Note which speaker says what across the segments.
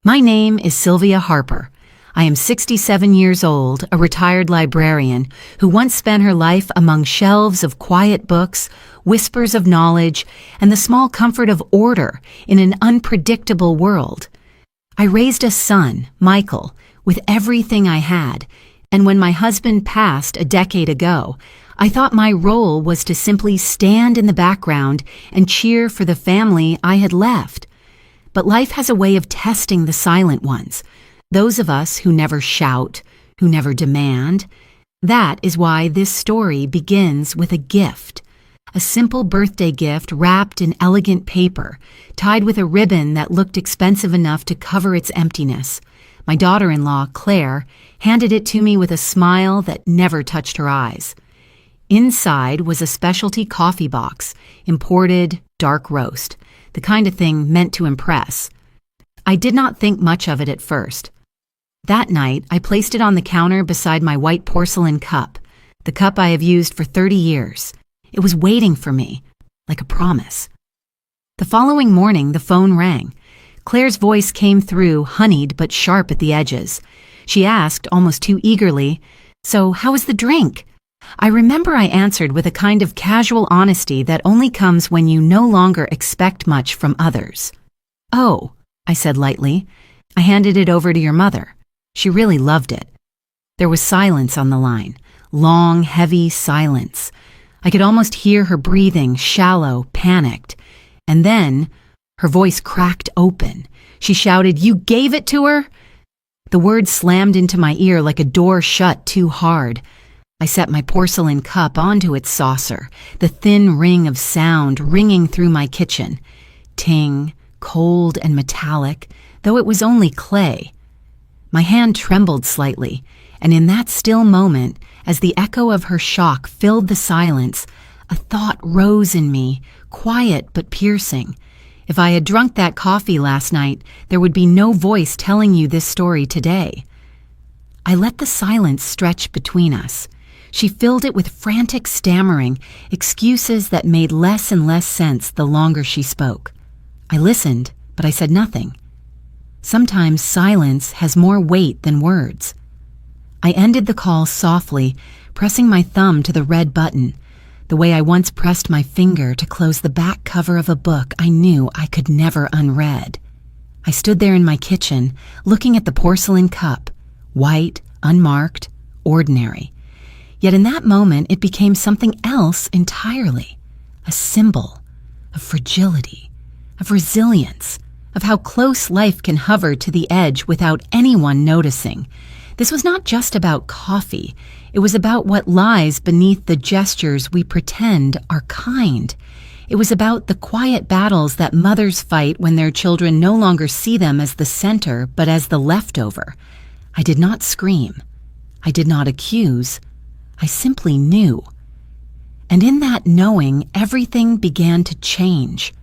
Speaker 1: My name is Sylvia Harper. I am 67 years old, a retired librarian who once spent her life among shelves of quiet books, whispers of knowledge, and the small comfort of order in an unpredictable world. I raised a son, Michael, with everything I had, and when my husband passed a decade ago, I thought my role was to simply stand in the background and cheer for the family I had left. But life has a way of testing the silent ones, those of us who never shout, who never demand. That is why this story begins with a gift. A simple birthday gift wrapped in elegant paper, tied with a ribbon that looked expensive enough to cover its emptiness. My daughter-in-law, Claire, handed it to me with a smile that never touched her eyes. Inside was a specialty coffee box, imported, dark roast, the kind of thing meant to impress. I did not think much of it at first. That night, I placed it on the counter beside my white porcelain cup, the cup I have used for 30 years. It was waiting for me, like a promise. The following morning, the phone rang. Claire's voice came through, honeyed but sharp at the edges. She asked, almost too eagerly, "So, how was the drink?" I remember I answered with a kind of casual honesty that only comes when you no longer expect much from others. "Oh," I said lightly, "I handed it over to your mother. She really loved it." There was silence on the line, long, heavy silence. I could almost hear her breathing, shallow, panicked. And then, her voice cracked open. She shouted, "You gave it to her?" The words slammed into my ear like a door shut too hard. I set my porcelain cup onto its saucer, the thin ring of sound ringing through my kitchen. Ting, cold and metallic, though it was only clay. My hand trembled slightly, and in that still moment, as the echo of her shock filled the silence, a thought rose in me, quiet but piercing. If I had drunk that coffee last night, there would be no voice telling you this story today. I let the silence stretch between us. She filled it with frantic stammering, excuses that made less and less sense the longer she spoke. I listened, but I said nothing. Sometimes silence has more weight than words. I ended the call softly, pressing my thumb to the red button, the way I once pressed my finger to close the back cover of a book I knew I could never unread. I stood there in my kitchen, looking at the porcelain cup, white, unmarked, ordinary. Yet in that moment it became something else entirely, a symbol of fragility, of resilience, of how close life can hover to the edge without anyone noticing. This was not just about coffee. It was about what lies beneath the gestures we pretend are kind. It was about the quiet battles that mothers fight when their children no longer see them as the center, but as the leftover. I did not scream. I did not accuse. I simply knew. And in that knowing, everything began to change.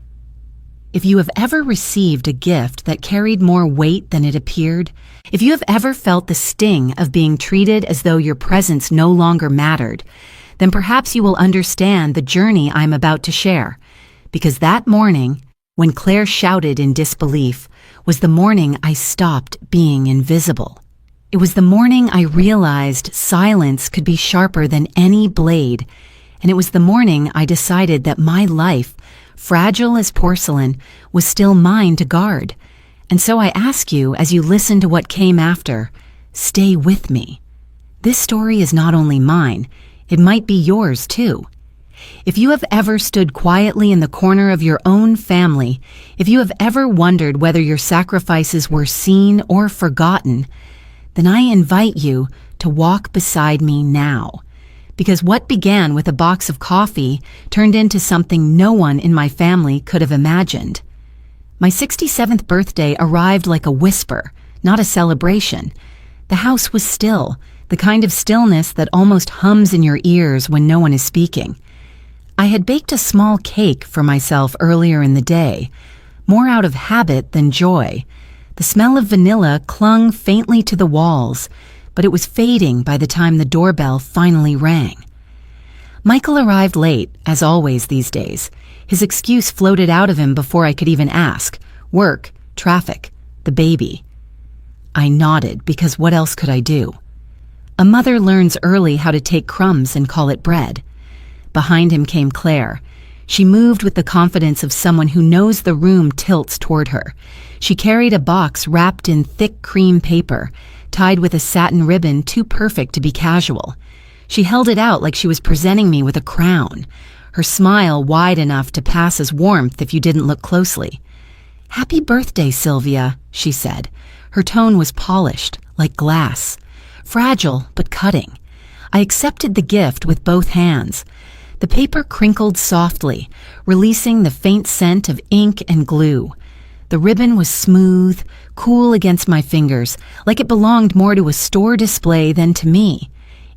Speaker 1: If you have ever received a gift that carried more weight than it appeared, if you have ever felt the sting of being treated as though your presence no longer mattered, then perhaps you will understand the journey I'm about to share. Because that morning, when Claire shouted in disbelief, was the morning I stopped being invisible. It was the morning I realized silence could be sharper than any blade, and it was the morning I decided that my life, fragile as porcelain, was still mine to guard. And so I ask you, as you listen to what came after, stay with me. This story is not only mine, it might be yours too. If you have ever stood quietly in the corner of your own family, if you have ever wondered whether your sacrifices were seen or forgotten, then I invite you to walk beside me now. Because what began with a box of coffee turned into something no one in my family could have imagined. My 67th birthday arrived like a whisper, not a celebration. The house was still, the kind of stillness that almost hums in your ears when no one is speaking. I had baked a small cake for myself earlier in the day, more out of habit than joy. The smell of vanilla clung faintly to the walls, but it was fading by the time the doorbell finally rang. Michael arrived late, as always these days. His excuse floated out of him before I could even ask. Work, traffic, the baby. I nodded, because what else could I do? A mother learns early how to take crumbs and call it bread. Behind him came Claire. She moved with the confidence of someone who knows the room tilts toward her. She carried a box wrapped in thick cream paper, tied with a satin ribbon too perfect to be casual. She held it out like she was presenting me with a crown, her smile wide enough to pass as warmth if you didn't look closely. "Happy birthday, Sylvia," she said. Her tone was polished, like glass, fragile but cutting. I accepted the gift with both hands. The paper crinkled softly, releasing the faint scent of ink and glue. The ribbon was smooth, cool against my fingers, like it belonged more to a store display than to me.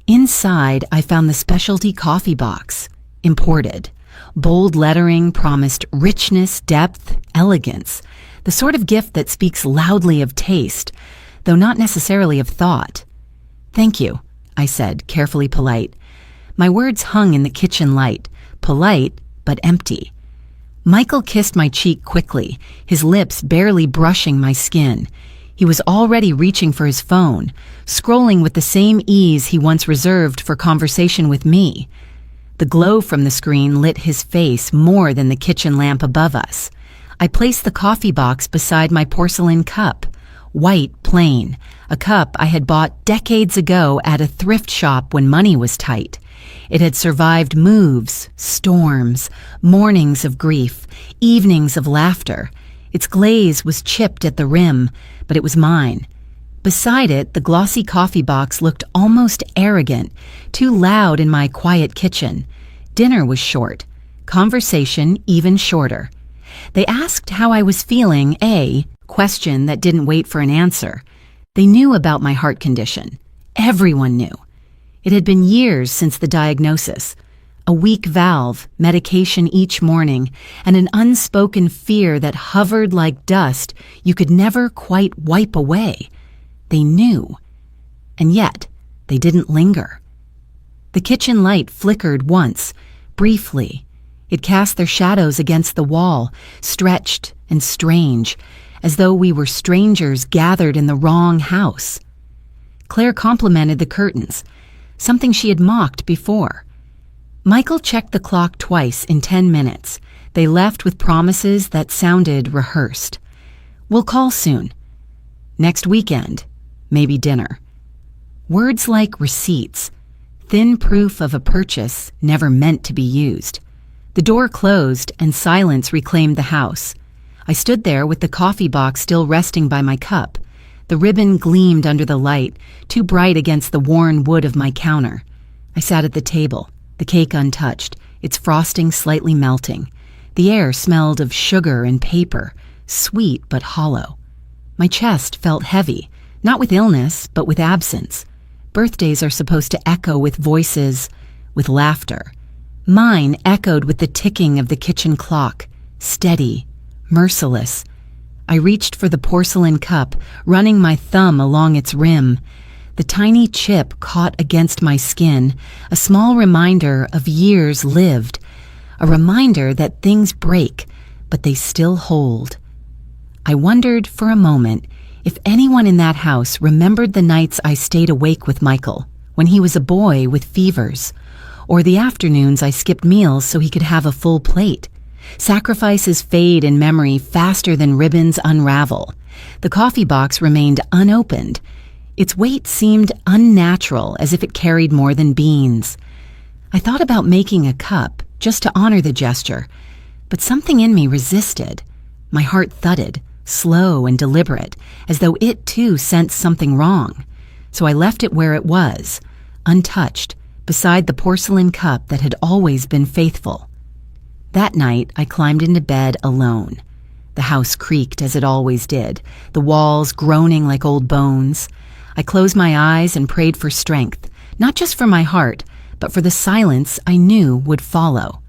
Speaker 1: Inside, I found the specialty coffee box, imported. Bold lettering promised richness, depth, elegance, the sort of gift that speaks loudly of taste, though not necessarily of thought. "Thank you," I said, carefully polite. My words hung in the kitchen light, polite but empty. Michael kissed my cheek quickly, his lips barely brushing my skin. He was already reaching for his phone, scrolling with the same ease he once reserved for conversation with me. The glow from the screen lit his face more than the kitchen lamp above us. I placed the coffee box beside my porcelain cup, white, plain, a cup I had bought decades ago at a thrift shop when money was tight. It had survived moves, storms, mornings of grief, evenings of laughter. Its glaze was chipped at the rim, but it was mine. Beside it, the glossy coffee box looked almost arrogant, too loud in my quiet kitchen. Dinner was short, conversation even shorter. They asked how I was feeling, a question that didn't wait for an answer. They knew about my heart condition. Everyone knew. It had been years since the diagnosis. A weak valve, medication each morning, and an unspoken fear that hovered like dust you could never quite wipe away. They knew. And yet, they didn't linger. The kitchen light flickered once, briefly. It cast their shadows against the wall, stretched and strange, as though we were strangers gathered in the wrong house. Claire complimented the curtains, something she had mocked before. Michael checked the clock twice in 10 minutes. They left with promises that sounded rehearsed. "We'll call soon. Next weekend. Maybe dinner." Words like receipts, thin proof of a purchase never meant to be used. The door closed and silence reclaimed the house. I stood there with the coffee box still resting by my cup. The ribbon gleamed under the light, too bright against the worn wood of my counter. I sat at the table, the cake untouched, its frosting slightly melting. The air smelled of sugar and paper, sweet but hollow. My chest felt heavy, not with illness, but with absence. Birthdays are supposed to echo with voices, with laughter. Mine echoed with the ticking of the kitchen clock, steady, merciless. I reached for the porcelain cup, running my thumb along its rim. The tiny chip caught against my skin, a small reminder of years lived, a reminder that things break, but they still hold. I wondered for a moment if anyone in that house remembered the nights I stayed awake with Michael, when he was a boy with fevers, or the afternoons I skipped meals so he could have a full plate. Sacrifices fade in memory faster than ribbons unravel. The coffee box remained unopened. Its weight seemed unnatural, as if it carried more than beans. I thought about making a cup, just to honor the gesture, but something in me resisted. My heart thudded, slow and deliberate, as though it too sensed something wrong. So I left it where it was, untouched, beside the porcelain cup that had always been faithful. That night, I climbed into bed alone. The house creaked as it always did, the walls groaning like old bones. I closed my eyes and prayed for strength, not just for my heart, but for the silence I knew would follow.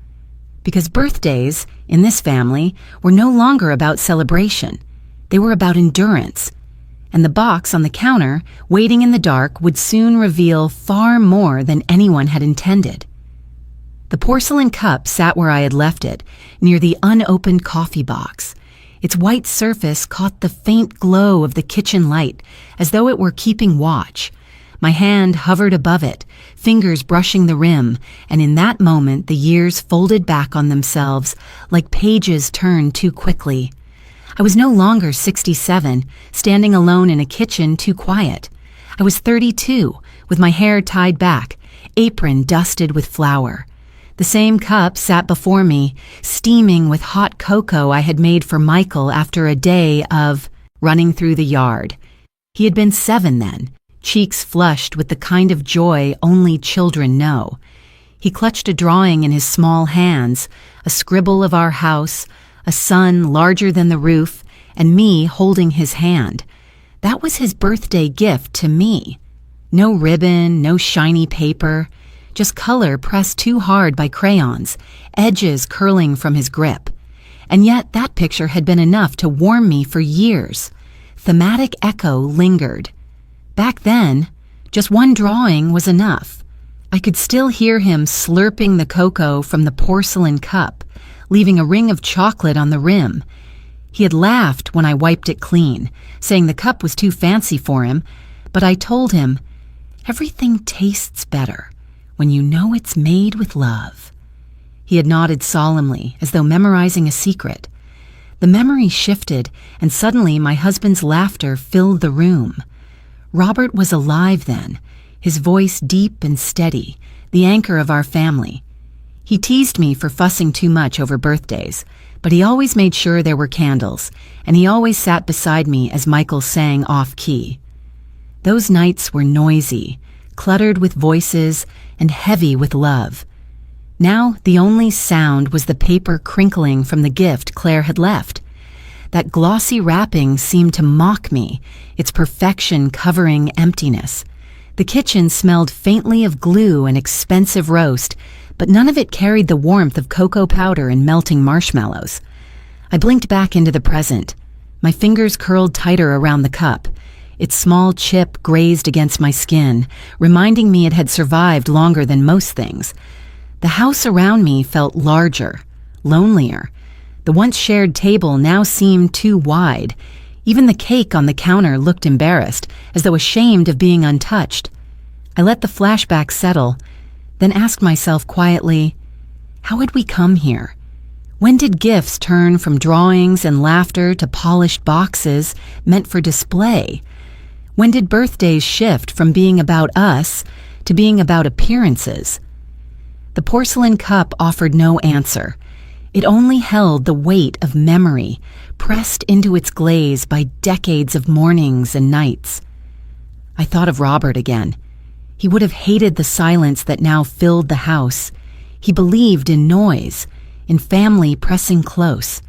Speaker 1: Because birthdays, in this family, were no longer about celebration. They were about endurance. And the box on the counter, waiting in the dark, would soon reveal far more than anyone had intended. The porcelain cup sat where I had left it, near the unopened coffee box. Its white surface caught the faint glow of the kitchen light, as though it were keeping watch. My hand hovered above it, fingers brushing the rim, and in that moment the years folded back on themselves like pages turned too quickly. I was no longer 67, standing alone in a kitchen too quiet. I was 32, with my hair tied back, apron dusted with flour. The same cup sat before me, steaming with hot cocoa I had made for Michael after a day of running through the yard. He had been 7 then, cheeks flushed with the kind of joy only children know. He clutched a drawing in his small hands, a scribble of our house, a sun larger than the roof, and me holding his hand. That was his birthday gift to me. No ribbon, no shiny paper, just color pressed too hard by crayons, edges curling from his grip. And yet that picture had been enough to warm me for years. Thematic echo lingered. Back then, just one drawing was enough. I could still hear him slurping the cocoa from the porcelain cup, leaving a ring of chocolate on the rim. He had laughed when I wiped it clean, saying the cup was too fancy for him, but I told him, "Everything tastes better when you know it's made with love." He had nodded solemnly, as though memorizing a secret. The memory shifted, and suddenly my husband's laughter filled the room. Robert was alive then, his voice deep and steady, the anchor of our family. He teased me for fussing too much over birthdays, but he always made sure there were candles, and he always sat beside me as Michael sang off-key. Those nights were noisy, cluttered with voices, and heavy with love. Now the only sound was the paper crinkling from the gift Claire had left. That glossy wrapping seemed to mock me, its perfection covering emptiness. The kitchen smelled faintly of glue and expensive roast, but none of it carried the warmth of cocoa powder and melting marshmallows. I blinked back into the present. My fingers curled tighter around the cup. Its small chip grazed against my skin, reminding me it had survived longer than most things. The house around me felt larger, lonelier. The once shared table now seemed too wide. Even the cake on the counter looked embarrassed, as though ashamed of being untouched. I let the flashback settle, then asked myself quietly, how had we come here? When did gifts turn from drawings and laughter to polished boxes meant for display? When did birthdays shift from being about us to being about appearances? The porcelain cup offered no answer. It only held the weight of memory, pressed into its glaze by decades of mornings and nights. I thought of Robert again. He would have hated the silence that now filled the house. He believed in noise, in family pressing close.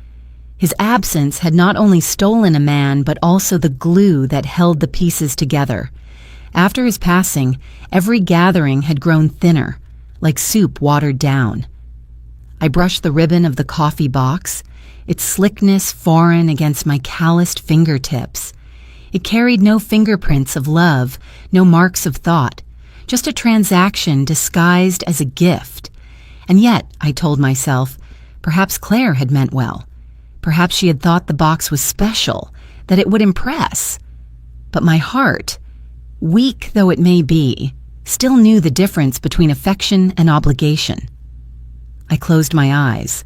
Speaker 1: His absence had not only stolen a man, but also the glue that held the pieces together. After his passing, every gathering had grown thinner, like soup watered down. I brushed the ribbon of the coffee box, its slickness foreign against my calloused fingertips. It carried no fingerprints of love, no marks of thought, just a transaction disguised as a gift. And yet, I told myself, perhaps Claire had meant well. Perhaps she had thought the box was special, that it would impress. But my heart, weak though it may be, still knew the difference between affection and obligation. I closed my eyes.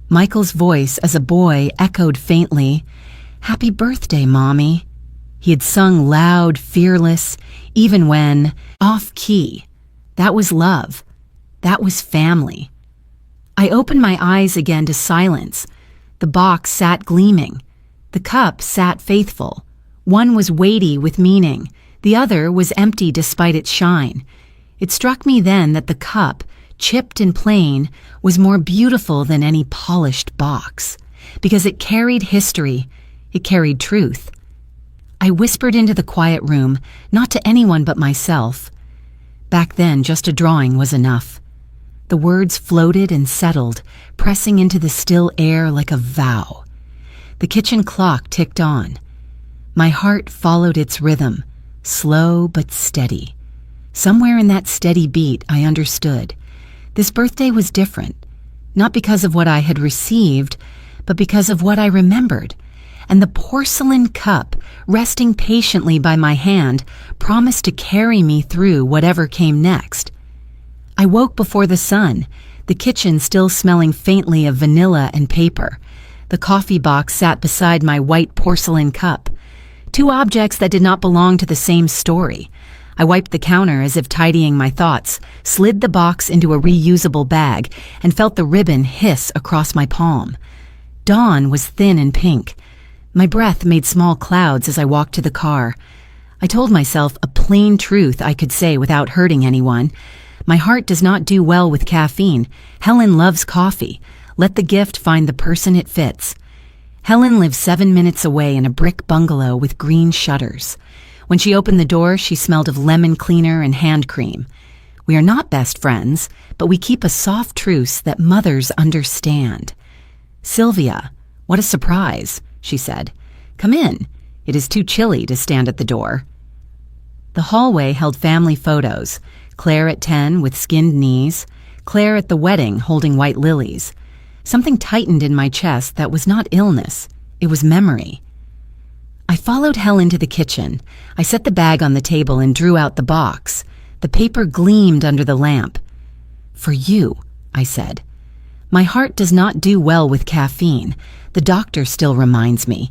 Speaker 1: Michael's voice as a boy echoed faintly, "Happy birthday, Mommy." He had sung loud, fearless, even when off-key. That was love. That was family. I opened my eyes again to silence. The box sat gleaming. The cup sat faithful. One was weighty with meaning. The other was empty despite its shine. It struck me then that the cup, chipped and plain, was more beautiful than any polished box, because it carried history, it carried truth. I whispered into the quiet room, not to anyone but myself. Back then, just a drawing was enough. The words floated and settled, pressing into the still air like a vow. The kitchen clock ticked on. My heart followed its rhythm, slow but steady. Somewhere in that steady beat, I understood. This birthday was different, not because of what I had received, but because of what I remembered, and the porcelain cup, resting patiently by my hand, promised to carry me through whatever came next. I woke before the sun, the kitchen still smelling faintly of vanilla and paper. The coffee box sat beside my white porcelain cup. Two objects that did not belong to the same story. I wiped the counter as if tidying my thoughts, slid the box into a reusable bag, and felt the ribbon hiss across my palm. Dawn was thin and pink. My breath made small clouds as I walked to the car. I told myself a plain truth I could say without hurting anyone. My heart does not do well with caffeine. Helen loves coffee. Let the gift find the person it fits. Helen lives 7 minutes away in a brick bungalow with green shutters. When she opened the door, she smelled of lemon cleaner and hand cream. We are not best friends, but we keep a soft truce that mothers understand. "Sylvia, what a surprise," she said. "Come in. It is too chilly to stand at the door." The hallway held family photos. Claire at 10 with skinned knees, Claire at the wedding holding white lilies. Something tightened in my chest that was not illness, it was memory. I followed Helen to the kitchen. I set the bag on the table and drew out the box. The paper gleamed under the lamp. "For you," I said. "My heart does not do well with caffeine. The doctor still reminds me.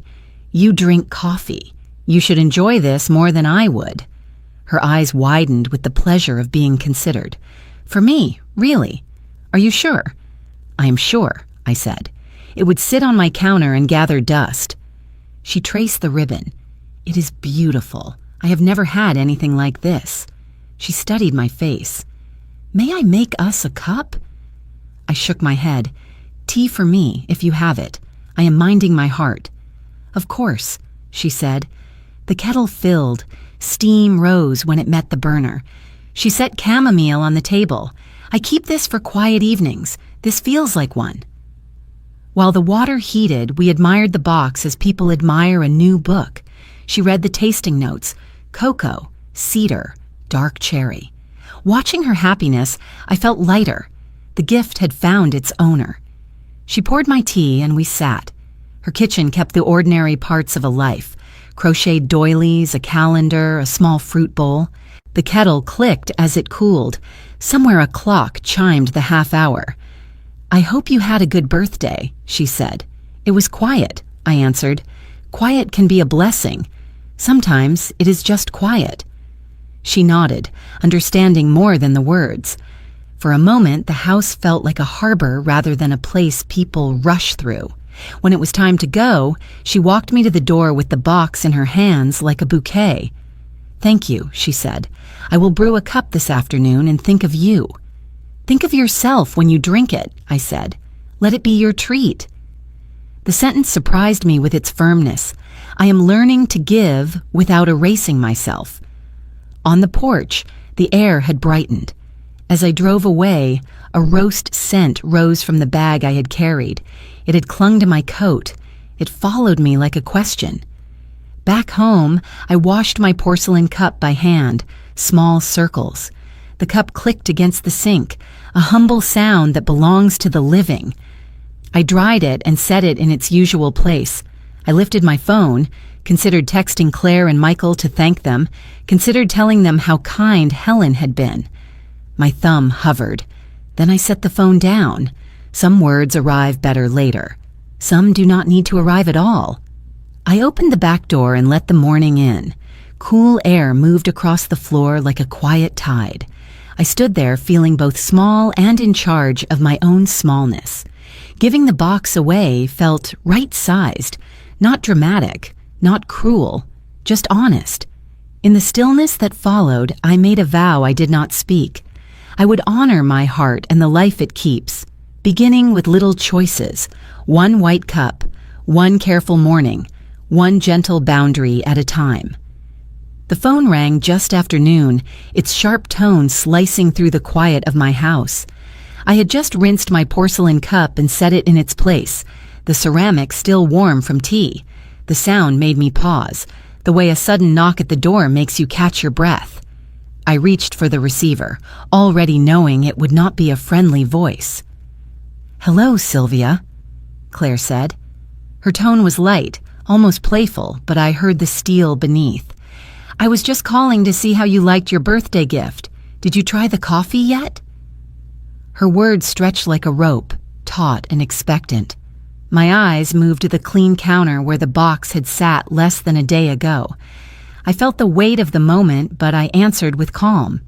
Speaker 1: You drink coffee. You should enjoy this more than I would." Her eyes widened with the pleasure of being considered. "For me, really? Are you sure?" "I am sure," I said. "It would sit on my counter and gather dust." She traced the ribbon. "It is beautiful. I have never had anything like this." She studied my face. "May I make us a cup?" I shook my head. "Tea for me, if you have it. I am minding my heart." "Of course," she said. The kettle filled. Steam rose when it met the burner. She set chamomile on the table. "I keep this for quiet evenings. This feels like one." While the water heated, we admired the box as people admire a new book. She read the tasting notes: cocoa, cedar, dark cherry. Watching her happiness, I felt lighter. The gift had found its owner. She poured my tea and we sat. Her kitchen kept the ordinary parts of a life: crocheted doilies, a calendar, a small fruit bowl. The kettle clicked as it cooled. Somewhere a clock chimed the half hour. "I hope you had a good birthday," she said. "It was quiet," I answered. "Quiet can be a blessing. Sometimes it is just quiet." She nodded, understanding more than the words. For a moment, the house felt like a harbor rather than a place people rush through. When it was time to go, she walked me to the door with the box in her hands like a bouquet. "Thank you," she said. "I will brew a cup this afternoon and think of you." "Think of yourself when you drink it," I said. "Let it be your treat." The sentence surprised me with its firmness. I am learning to give without erasing myself. On the porch, the air had brightened. As I drove away, a roast scent rose from the bag I had carried. It had clung to my coat. It followed me like a question. Back home, I washed my porcelain cup by hand, small circles. The cup clicked against the sink, a humble sound that belongs to the living. I dried it and set it in its usual place. I lifted my phone, considered texting Claire and Michael to thank them, considered telling them how kind Helen had been. My thumb hovered. Then I set the phone down. Some words arrive better later. Some do not need to arrive at all. I opened the back door and let the morning in. Cool air moved across the floor like a quiet tide. I stood there feeling both small and in charge of my own smallness. Giving the box away felt right-sized, not dramatic, not cruel, just honest. In the stillness that followed, I made a vow I did not speak. I would honor my heart and the life it keeps, beginning with little choices: one white cup, one careful morning, one gentle boundary at a time. The phone rang just after noon, its sharp tone slicing through the quiet of my house. I had just rinsed my porcelain cup and set it in its place, the ceramic still warm from tea. The sound made me pause, the way a sudden knock at the door makes you catch your breath. I reached for the receiver, already knowing it would not be a friendly voice. "Hello, Sylvia," Claire said. Her tone was light, almost playful, but I heard the steel beneath. "I was just calling to see how you liked your birthday gift. Did you try the coffee yet?" Her words stretched like a rope, taut and expectant. My eyes moved to the clean counter where the box had sat less than a day ago. I felt the weight of the moment, but I answered with calm.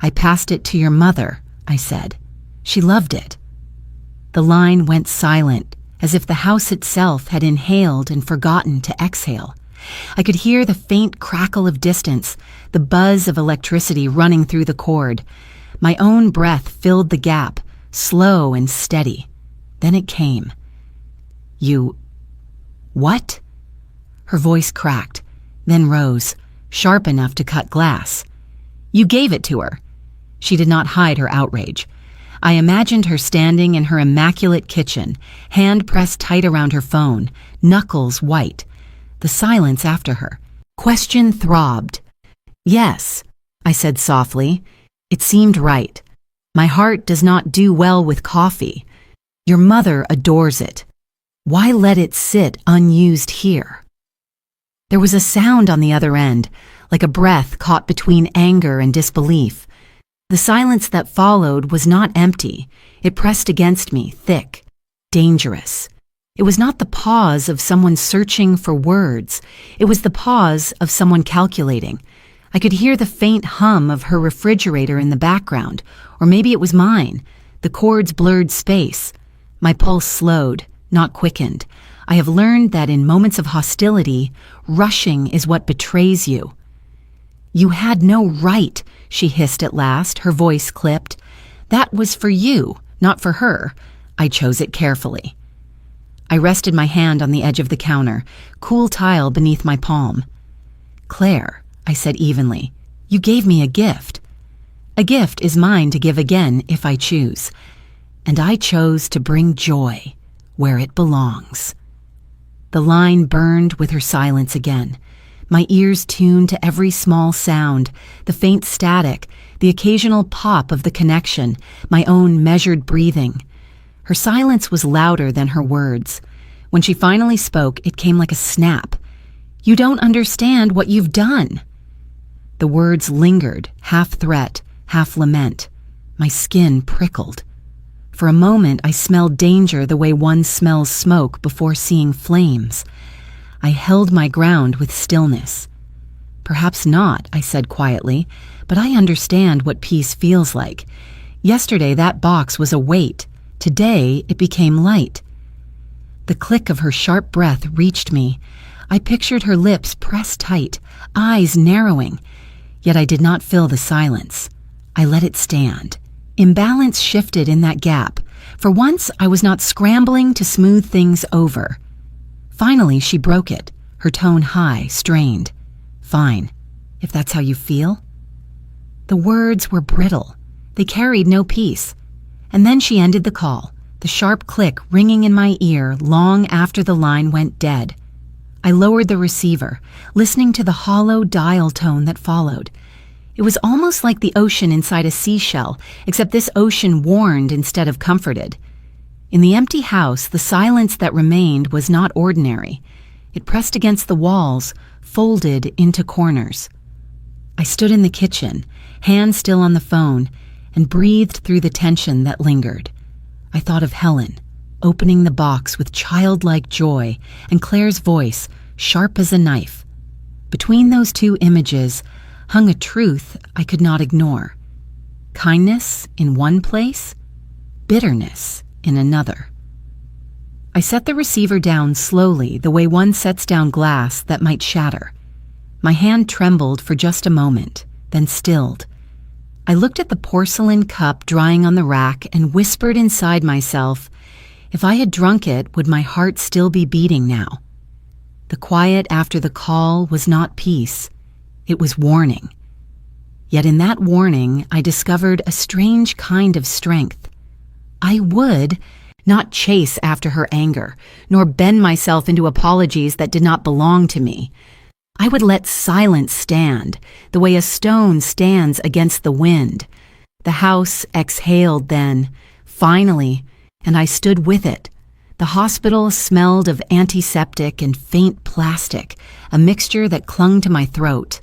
Speaker 1: "I passed it to your mother," I said. "She loved it." The line went silent, as if the house itself had inhaled and forgotten to exhale. I could hear the faint crackle of distance, the buzz of electricity running through the cord. My own breath filled the gap, slow and steady. Then it came. "You... what?" Her voice cracked, then rose, sharp enough to cut glass. "You gave it to her." She did not hide her outrage. I imagined her standing in her immaculate kitchen, hand pressed tight around her phone, knuckles white. The silence after her. Question throbbed. "Yes," I said softly. It seemed right. "My heart does not do well with coffee. Your mother adores it. Why let it sit unused here?" There was a sound on the other end, like a breath caught between anger and disbelief. The silence that followed was not empty. It pressed against me, thick, dangerous. It was not the pause of someone searching for words. It was the pause of someone calculating. I could hear the faint hum of her refrigerator in the background, or maybe it was mine. The cords blurred space. My pulse slowed, not quickened. I have learned that in moments of hostility, rushing is what betrays you. "You had no right," she hissed at last, her voice clipped. "That was for you, not for her. I chose it carefully." I rested my hand on the edge of the counter, cool tile beneath my palm. "Claire," I said evenly, "you gave me a gift. A gift is mine to give again if I choose. And I chose to bring joy where it belongs." The line burned with her silence again. My ears tuned to every small sound, the faint static, the occasional pop of the connection, my own measured breathing. Her silence was louder than her words. When she finally spoke, it came like a snap. "You don't understand what you've done." The words lingered, half threat, half lament. My skin prickled. For a moment, I smelled danger the way one smells smoke before seeing flames. I held my ground with stillness. "Perhaps not," I said quietly, "but I understand what peace feels like. Yesterday that box was a weight. Today it became light." The click of her sharp breath reached me. I pictured her lips pressed tight, eyes narrowing. Yet I did not fill the silence. I let it stand. Imbalance shifted in that gap. For once, I was not scrambling to smooth things over. Finally, she broke it, her tone high, strained. "Fine, if that's how you feel." The words were brittle. They carried no peace. And then she ended the call, the sharp click ringing in my ear long after the line went dead. I lowered the receiver, listening to the hollow dial tone that followed. It was almost like the ocean inside a seashell, except this ocean warned instead of comforted. In the empty house, the silence that remained was not ordinary. It pressed against the walls, folded into corners. I stood in the kitchen, hand still on the phone, and breathed through the tension that lingered. I thought of Helen, opening the box with childlike joy, and Claire's voice, sharp as a knife. Between those two images hung a truth I could not ignore. Kindness in one place, bitterness in another. I set the receiver down slowly, the way one sets down glass that might shatter. My hand trembled for just a moment, then stilled. I looked at the porcelain cup drying on the rack and whispered inside myself, if I had drunk it, would my heart still be beating now? The quiet after the call was not peace. It was warning. Yet in that warning, I discovered a strange kind of strength. I would not chase after her anger, nor bend myself into apologies that did not belong to me. I would let silence stand, the way a stone stands against the wind. The house exhaled then, finally, and I stood with it, The hospital smelled of antiseptic and faint plastic, a mixture that clung to my throat.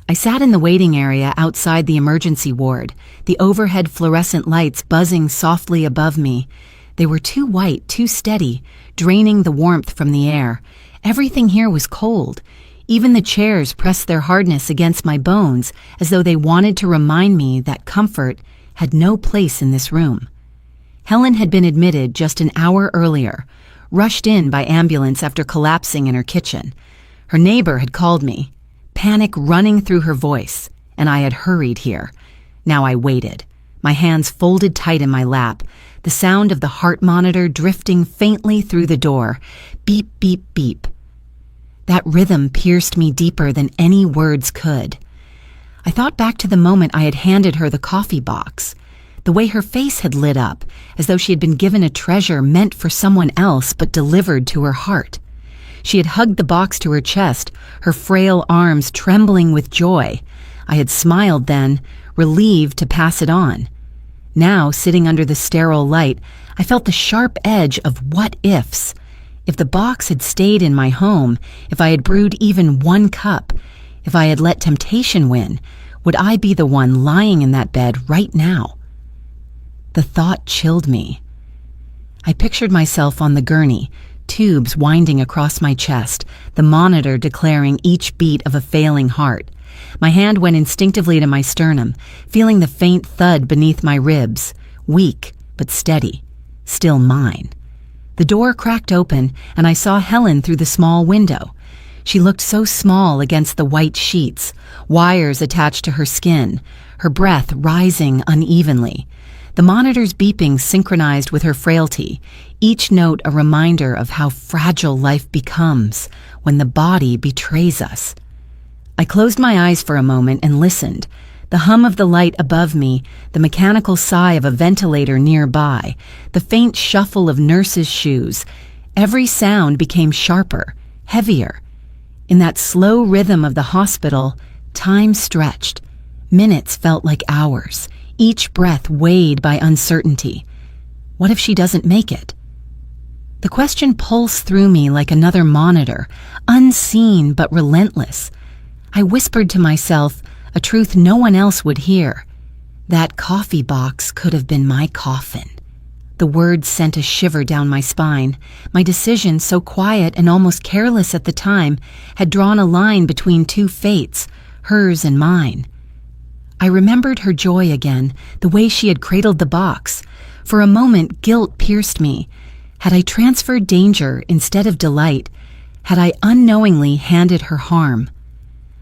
Speaker 1: I sat in the waiting area outside the emergency ward, the overhead fluorescent lights buzzing softly above me. They were too white, too steady, draining the warmth from the air. Everything here was cold. Even the chairs pressed their hardness against my bones as though they wanted to remind me that comfort had no place in this room. Helen had been admitted just an hour earlier, rushed in by ambulance after collapsing in her kitchen. Her neighbor had called me, panic running through her voice, and I had hurried here. Now I waited, my hands folded tight in my lap, the sound of the heart monitor drifting faintly through the door. Beep, beep, beep. That rhythm pierced me deeper than any words could. I thought back to the moment I had handed her the coffee box, the way her face had lit up, as though she had been given a treasure meant for someone else but delivered to her heart. She had hugged the box to her chest, her frail arms trembling with joy. I had smiled then, relieved to pass it on. Now, sitting under the sterile light, I felt the sharp edge of what-ifs. If the box had stayed in my home, if I had brewed even one cup, if I had let temptation win, would I be the one lying in that bed right now? The thought chilled me. I pictured myself on the gurney, tubes winding across my chest, the monitor declaring each beat of a failing heart. My hand went instinctively to my sternum, feeling the faint thud beneath my ribs, weak but steady, still mine. The door cracked open, and I saw Helen through the small window. She looked so small against the white sheets, wires attached to her skin, her breath rising unevenly. The monitor's beeping synchronized with her frailty, each note a reminder of how fragile life becomes when the body betrays us. I closed my eyes for a moment and listened. The hum of the light above me, the mechanical sigh of a ventilator nearby, the faint shuffle of nurses' shoes. Every sound became sharper, heavier. In that slow rhythm of the hospital, time stretched. Minutes felt like hours, each breath weighed by uncertainty. What if she doesn't make it? The question pulsed through me like another monitor, unseen but relentless. I whispered to myself, a truth no one else would hear. That coffee box could have been my coffin. The words sent a shiver down my spine. My decision, so quiet and almost careless at the time, had drawn a line between two fates, hers and mine. I remembered her joy again, the way she had cradled the box. For a moment, guilt pierced me. Had I transferred danger instead of delight? Had I unknowingly handed her harm?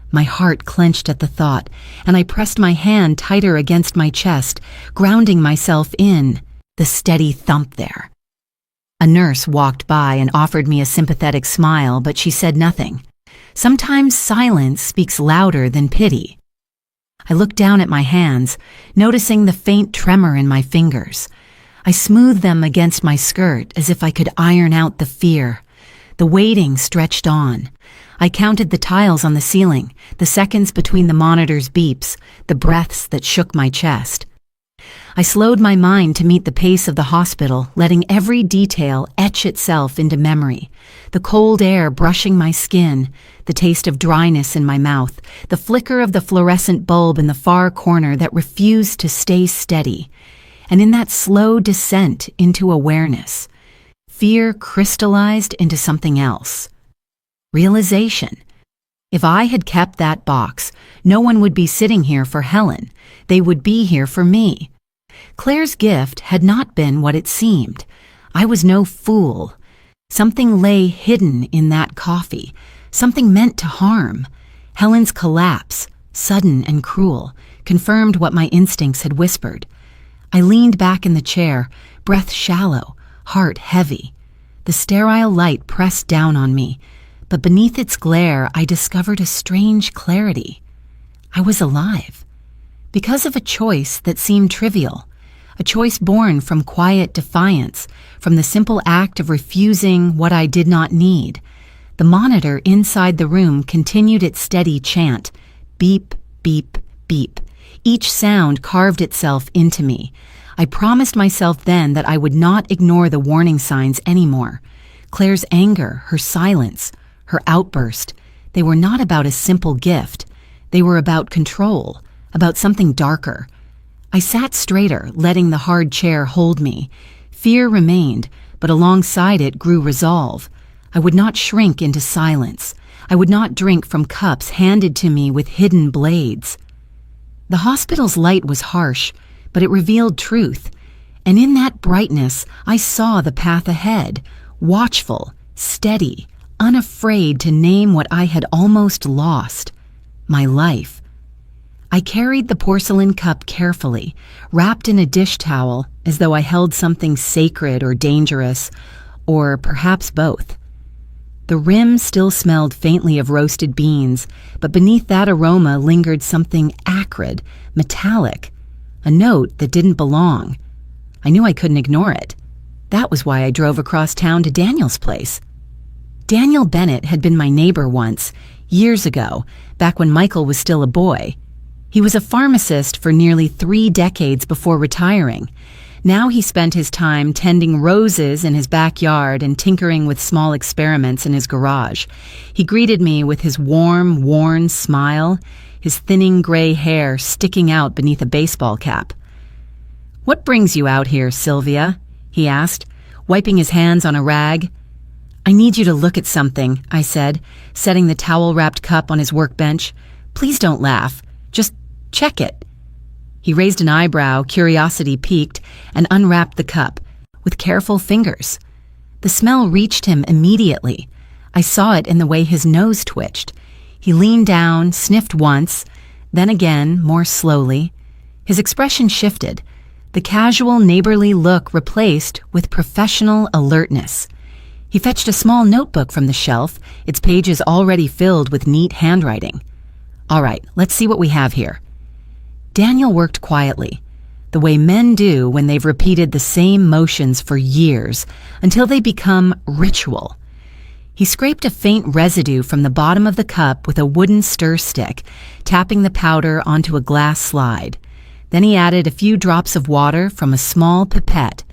Speaker 1: My heart clenched at the thought, and I pressed my hand tighter against my chest, grounding myself in the steady thump there. A nurse walked by and offered me a sympathetic smile, but she said nothing. Sometimes silence speaks louder than pity. I looked down at my hands, noticing the faint tremor in my fingers. I smoothed them against my skirt as if I could iron out the fear. The waiting stretched on. I counted the tiles on the ceiling, the seconds between the monitor's beeps, the breaths that shook my chest. I slowed my mind to meet the pace of the hospital, letting every detail etch itself into memory. The cold air brushing my skin, the taste of dryness in my mouth, the flicker of the fluorescent bulb in the far corner that refused to stay steady. And in that slow descent into awareness, fear crystallized into something else. Realization. If I had kept that box, no one would be sitting here for Helen. They would be here for me. Claire's gift had not been what it seemed. I was no fool. Something lay hidden in that coffee, something meant to harm. Helen's collapse, sudden and cruel, confirmed what my instincts had whispered. I leaned back in the chair, breath shallow, heart heavy. The sterile light pressed down on me, but beneath its glare I discovered a strange clarity. I was alive. Because of a choice that seemed trivial, a choice born from quiet defiance, from the simple act of refusing what I did not need. The monitor inside the room continued its steady chant, beep, beep, beep. Each sound carved itself into me. I promised myself then that I would not ignore the warning signs anymore. Claire's anger, her silence, her outburst, they were not about a simple gift. They were about control, about something darker. I sat straighter, letting the hard chair hold me. Fear remained, but alongside it grew resolve. I would not shrink into silence. I would not drink from cups handed to me with hidden blades. The hospital's light was harsh, but it revealed truth. And in that brightness, I saw the path ahead, watchful, steady, unafraid to name what I had almost lost, my life. I carried the porcelain cup carefully, wrapped in a dish towel as though I held something sacred or dangerous, or perhaps both. The rim still smelled faintly of roasted beans, but beneath that aroma lingered something acrid, metallic, a note that didn't belong. I knew I couldn't ignore it. That was why I drove across town to Daniel's place. Daniel Bennett had been my neighbor once, years ago, back when Michael was still a boy. He was a pharmacist for nearly 3 decades before retiring. Now he spent his time tending roses in his backyard and tinkering with small experiments in his garage. He greeted me with his warm, worn smile, his thinning gray hair sticking out beneath a baseball cap. "What brings you out here, Sylvia?" he asked, wiping his hands on a rag. "I need you to look at something," I said, setting the towel-wrapped cup on his workbench. "Please don't laugh. Just check it." He raised an eyebrow, curiosity piqued, and unwrapped the cup with careful fingers. The smell reached him immediately. I saw it in the way his nose twitched. He leaned down, sniffed once, then again, more slowly. His expression shifted, the casual, neighborly look replaced with professional alertness. He fetched a small notebook from the shelf, its pages already filled with neat handwriting. "All right, let's see what we have here." Daniel worked quietly, the way men do when they've repeated the same motions for years, until they become ritual. He scraped a faint residue from the bottom of the cup with a wooden stir stick, tapping the powder onto a glass slide. Then he added a few drops of water from a small pipette,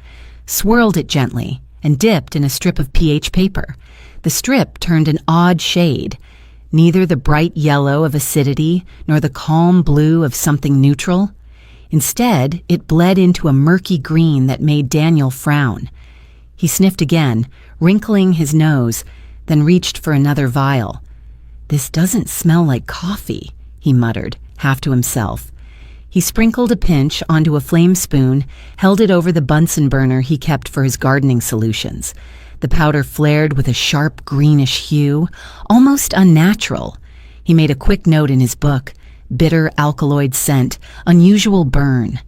Speaker 1: swirled it gently, and dipped in a strip of pH paper. The strip turned an odd shade, neither the bright yellow of acidity nor the calm blue of something neutral. Instead, it bled into a murky green that made Daniel frown. He sniffed again, wrinkling his nose, then reached for another vial. "This doesn't smell like coffee," he muttered, half to himself. He sprinkled a pinch onto a flame spoon, held it over the Bunsen burner he kept for his gardening solutions. The powder flared with a sharp greenish hue, almost unnatural. He made a quick note in his book, bitter alkaloid scent, unusual burn.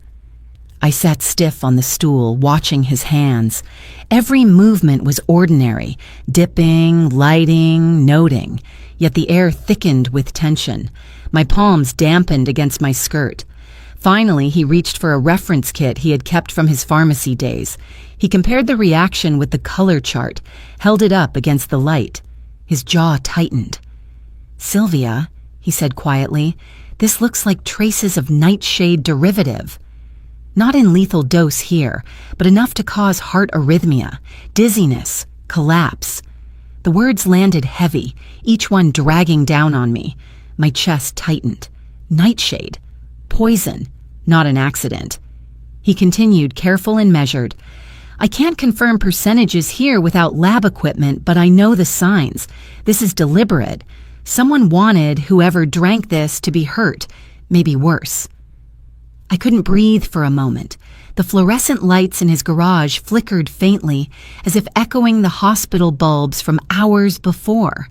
Speaker 1: I sat stiff on the stool, watching his hands. Every movement was ordinary, dipping, lighting, noting, yet the air thickened with tension. My palms dampened against my skirt. Finally, he reached for a reference kit he had kept from his pharmacy days. He compared the reaction with the color chart, held it up against the light. His jaw tightened. "Sylvia," he said quietly, "this looks like traces of nightshade derivative. Not in lethal dose here, but enough to cause heart arrhythmia, dizziness, collapse." The words landed heavy, each one dragging down on me. My chest tightened. Nightshade. Poison. Not an accident. He continued, careful and measured. "I can't confirm percentages here without lab equipment, but I know the signs. This is deliberate. Someone wanted whoever drank this to be hurt, maybe worse." I couldn't breathe for a moment. The fluorescent lights in his garage flickered faintly, as if echoing the hospital bulbs from hours before.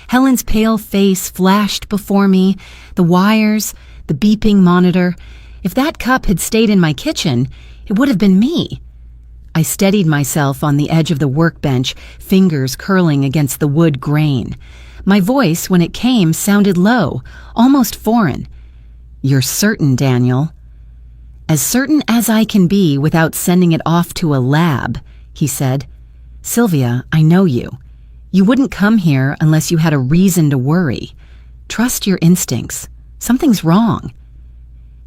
Speaker 1: Helen's pale face flashed before me, the wires, the beeping monitor. If that cup had stayed in my kitchen, it would have been me. I steadied myself on the edge of the workbench, fingers curling against the wood grain. My voice, when it came, sounded low, almost foreign. "You're certain, Daniel?" "As certain as I can be without sending it off to a lab," he said. "Sylvia, I know you. You wouldn't come here unless you had a reason to worry. Trust your instincts. Something's wrong."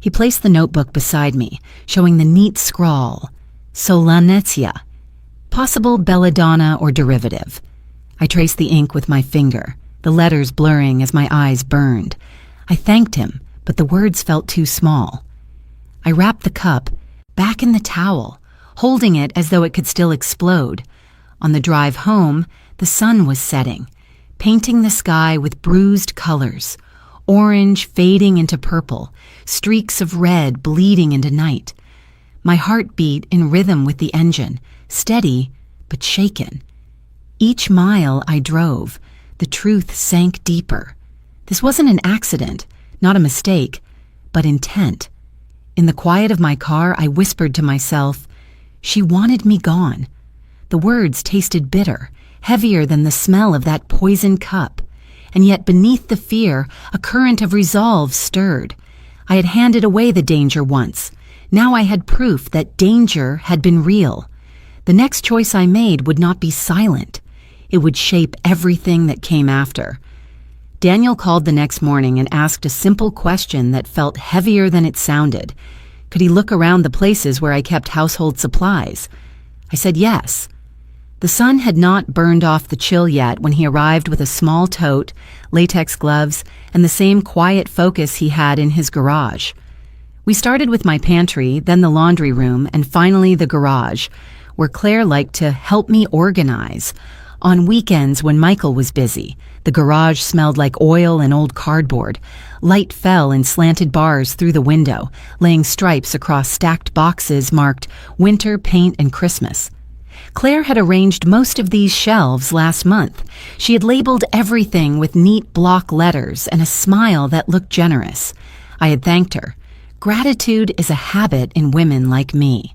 Speaker 1: He placed the notebook beside me, showing the neat scrawl, Solanezia, possible belladonna or derivative. I traced the ink with my finger, the letters blurring as my eyes burned. I thanked him, but the words felt too small. I wrapped the cup back in the towel, holding it as though it could still explode. On the drive home, the sun was setting, painting the sky with bruised colors, orange fading into purple, streaks of red bleeding into night. My heart beat in rhythm with the engine, steady but shaken. Each mile I drove, the truth sank deeper. This wasn't an accident, not a mistake, but intent. In the quiet of my car, I whispered to myself, "She wanted me gone." The words tasted bitter, heavier than the smell of that poisoned cup. And yet beneath the fear, a current of resolve stirred. I had handed away the danger once. Now I had proof that danger had been real. The next choice I made would not be silent. It would shape everything that came after. Daniel called the next morning and asked a simple question that felt heavier than it sounded. Could he look around the places where I kept household supplies? I said yes. The sun had not burned off the chill yet when he arrived with a small tote, latex gloves, and the same quiet focus he had in his garage. We started with my pantry, then the laundry room, and finally the garage, where Claire liked to help me organize. On weekends when Michael was busy, the garage smelled like oil and old cardboard. Light fell in slanted bars through the window, laying stripes across stacked boxes marked Winter, Paint, and Christmas. Claire had arranged most of these shelves last month. She had labeled everything with neat block letters and a smile that looked generous. I had thanked her. Gratitude is a habit in women like me.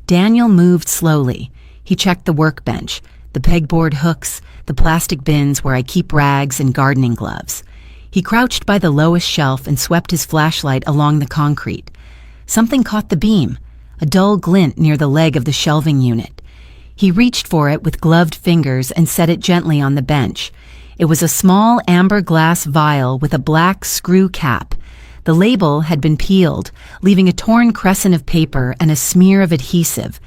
Speaker 1: Daniel moved slowly. He checked the workbench, the pegboard hooks, the plastic bins where I keep rags and gardening gloves. He crouched by the lowest shelf and swept his flashlight along the concrete. Something caught the beam, a dull glint near the leg of the shelving unit. He reached for it with gloved fingers and set it gently on the bench. It was a small amber glass vial with a black screw cap. The label had been peeled, leaving a torn crescent of paper and a smear of adhesive.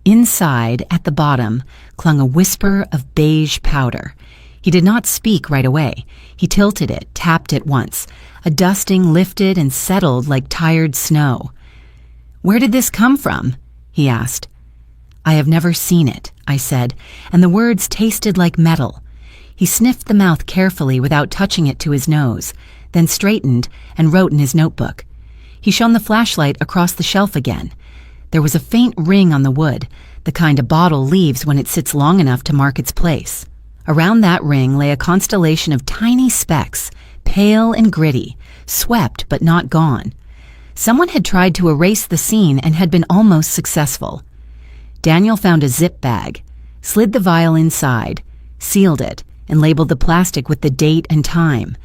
Speaker 1: Inside, at the bottom, clung a whisper of beige powder. He did not speak right away. He tilted it, tapped it once. A dusting lifted and settled like tired snow. "Where did this come from?" he asked. "I have never seen it," I said, and the words tasted like metal. He sniffed the mouth carefully without touching it to his nose, then straightened and wrote in his notebook. He shone the flashlight across the shelf again. There was a faint ring on the wood, the kind a bottle leaves when it sits long enough to mark its place. Around that ring lay a constellation of tiny specks, pale and gritty, swept but not gone. Someone had tried to erase the scene and had been almost successful. Daniel found a zip bag, slid the vial inside, sealed it, and labeled the plastic with the date and time.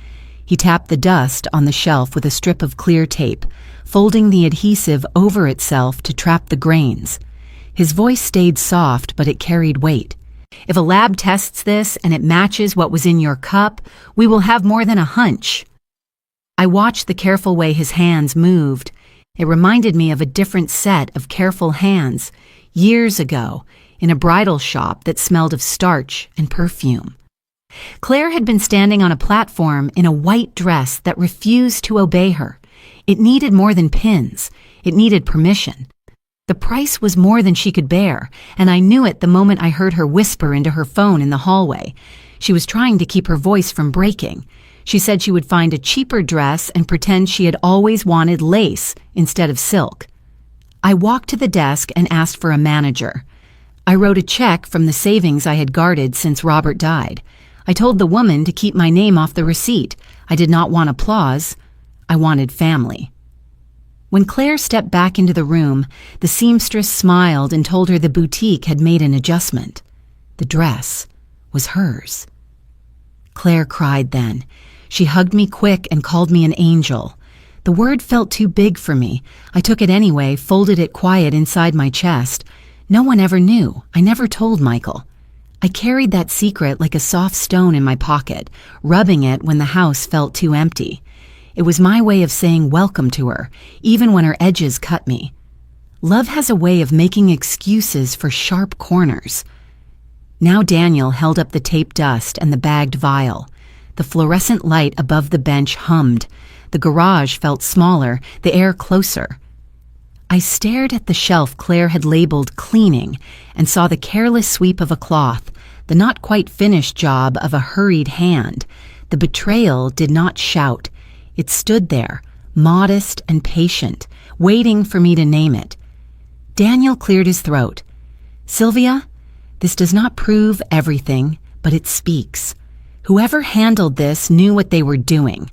Speaker 1: He tapped the dust on the shelf with a strip of clear tape, folding the adhesive over itself to trap the grains. His voice stayed soft, but it carried weight. "If a lab tests this and it matches what was in your cup, we will have more than a hunch." I watched the careful way his hands moved. It reminded me of a different set of careful hands, years ago, in a bridal shop that smelled of starch and perfume. Claire had been standing on a platform in a white dress that refused to obey her. It needed more than pins. It needed permission. The price was more than she could bear, and I knew it the moment I heard her whisper into her phone in the hallway. She was trying to keep her voice from breaking. She said she would find a cheaper dress and pretend she had always wanted lace instead of silk. I walked to the desk and asked for a manager. I wrote a check from the savings I had guarded since Robert died. I told the woman to keep my name off the receipt. I did not want applause. I wanted family. When Claire stepped back into the room, the seamstress smiled and told her the boutique had made an adjustment. The dress was hers. Claire cried then. She hugged me quick and called me an angel. The word felt too big for me. I took it anyway, folded it quiet inside my chest. No one ever knew. I never told Michael. I carried that secret like a soft stone in my pocket, rubbing it when the house felt too empty. It was my way of saying welcome to her, even when her edges cut me. Love has a way of making excuses for sharp corners. Now Daniel held up the tape dust and the bagged vial. The fluorescent light above the bench hummed. The garage felt smaller, the air closer. I stared at the shelf Claire had labeled cleaning and saw the careless sweep of a cloth, the not quite finished job of a hurried hand. The betrayal did not shout. It stood there, modest and patient, waiting for me to name it. Daniel cleared his throat. "Sylvia, this does not prove everything, but it speaks. Whoever handled this knew what they were doing.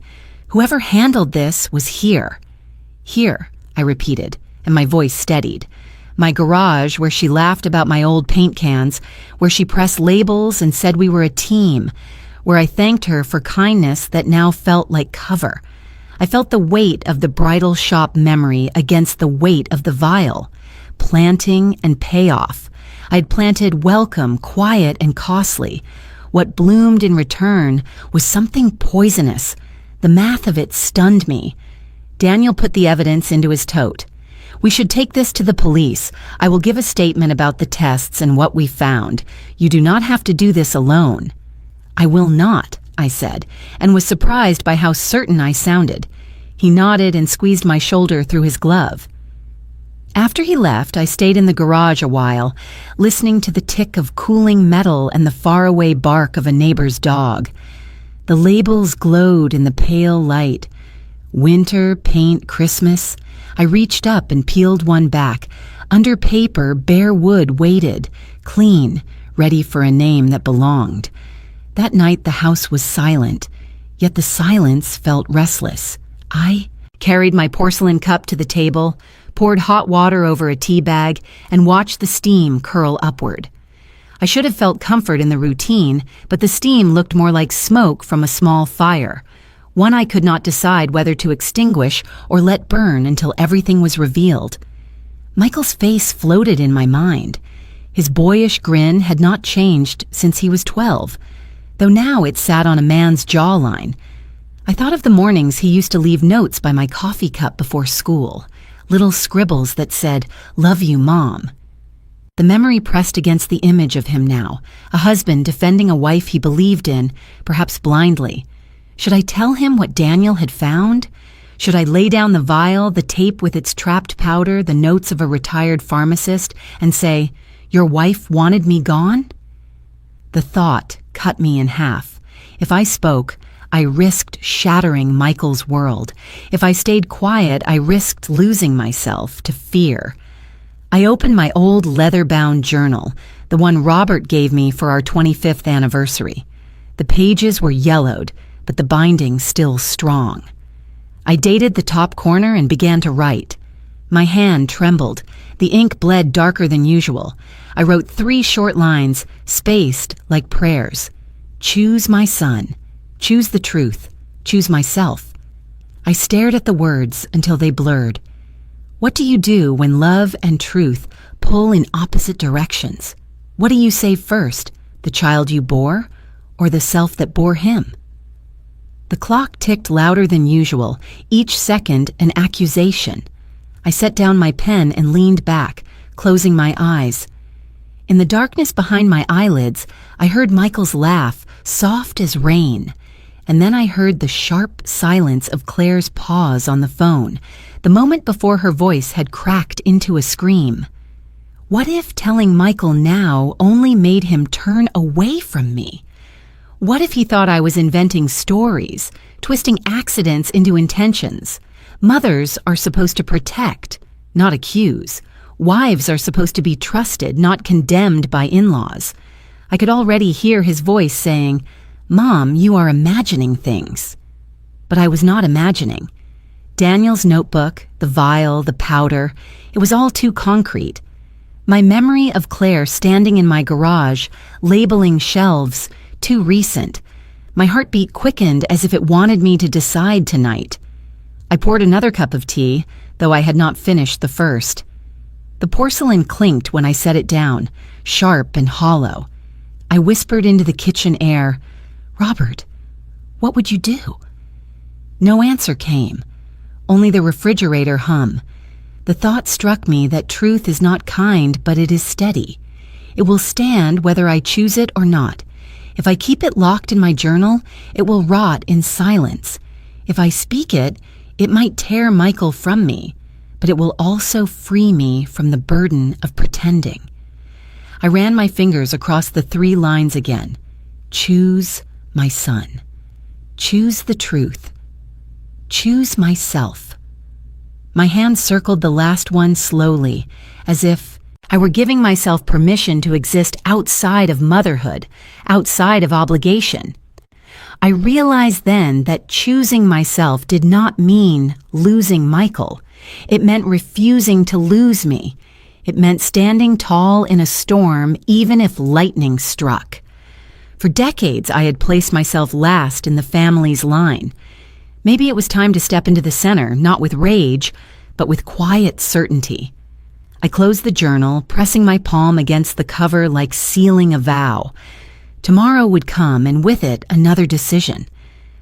Speaker 1: Whoever handled this was here." "Here," I repeated, and my voice steadied. My garage, where she laughed about my old paint cans, where she pressed labels and said we were a team, where I thanked her for kindness that now felt like cover. I felt the weight of the bridal shop memory against the weight of the vial. Planting and payoff. I'd planted welcome, quiet, and costly. What bloomed in return was something poisonous. The math of it stunned me. Daniel put the evidence into his tote. "We should take this to the police. I will give a statement about the tests and what we found. You do not have to do this alone." "I will not," I said, and was surprised by how certain I sounded. He nodded and squeezed my shoulder through his glove. After he left, I stayed in the garage a while, listening to the tick of cooling metal and the faraway bark of a neighbor's dog. The labels glowed in the pale light. Winter, paint, Christmas. I reached up and peeled one back. Under paper, bare wood waited, clean, ready for a name that belonged. That night the house was silent, yet the silence felt restless. I carried my porcelain cup to the table, poured hot water over a tea bag, and watched the steam curl upward. I should have felt comfort in the routine, but the steam looked more like smoke from a small fire, one I could not decide whether to extinguish or let burn until everything was revealed. Michael's face floated in my mind. His boyish grin had not changed since he was 12, though now it sat on a man's jawline. I thought of the mornings he used to leave notes by my coffee cup before school, little scribbles that said, "Love you, Mom." The memory pressed against the image of him now, a husband defending a wife he believed in, perhaps blindly. Should I tell him what Daniel had found? Should I lay down the vial, the tape with its trapped powder, the notes of a retired pharmacist, and say, "Your wife wanted me gone"? The thought cut me in half. If I spoke, I risked shattering Michael's world. If I stayed quiet, I risked losing myself to fear. I opened my old leather-bound journal, the one Robert gave me for our 25th anniversary. The pages were yellowed, but the binding still strong. I dated the top corner and began to write. My hand trembled. The ink bled darker than usual. I wrote 3 short lines, spaced like prayers. "Choose my son. Choose the truth. Choose myself." I stared at the words until they blurred. What do you do when love and truth pull in opposite directions? What do you say first, the child you bore, or the self that bore him? The clock ticked louder than usual, each second an accusation. I set down my pen and leaned back, closing my eyes. In the darkness behind my eyelids, I heard Michael's laugh, soft as rain. And then I heard the sharp silence of Claire's pause on the phone, the moment before her voice had cracked into a scream. What if telling Michael now only made him turn away from me? What if he thought I was inventing stories, twisting accidents into intentions? Mothers are supposed to protect, not accuse. Wives are supposed to be trusted, not condemned by in-laws. I could already hear his voice saying, "Mom, you are imagining things." But I was not imagining. Daniel's notebook, the vial, the powder, it was all too concrete. My memory of Claire standing in my garage, labeling shelves, too recent. My heartbeat quickened as if it wanted me to decide tonight. I poured another cup of tea, though I had not finished the first. The porcelain clinked when I set it down, sharp and hollow. I whispered into the kitchen air, "Robert, what would you do?" No answer came, only the refrigerator hum. The thought struck me that truth is not kind, but it is steady. It will stand whether I choose it or not. If I keep it locked in my journal, it will rot in silence. If I speak it, it might tear Michael from me, but it will also free me from the burden of pretending. I ran my fingers across the 3 lines again. Choose my son. Choose the truth. Choose myself. My hand circled the last one slowly, as if I were giving myself permission to exist outside of motherhood, outside of obligation. I realized then that choosing myself did not mean losing Michael. It meant refusing to lose me. It meant standing tall in a storm even if lightning struck. For decades, I had placed myself last in the family's line. Maybe it was time to step into the center, not with rage, but with quiet certainty. I closed the journal, pressing my palm against the cover like sealing a vow. Tomorrow would come, and with it, another decision.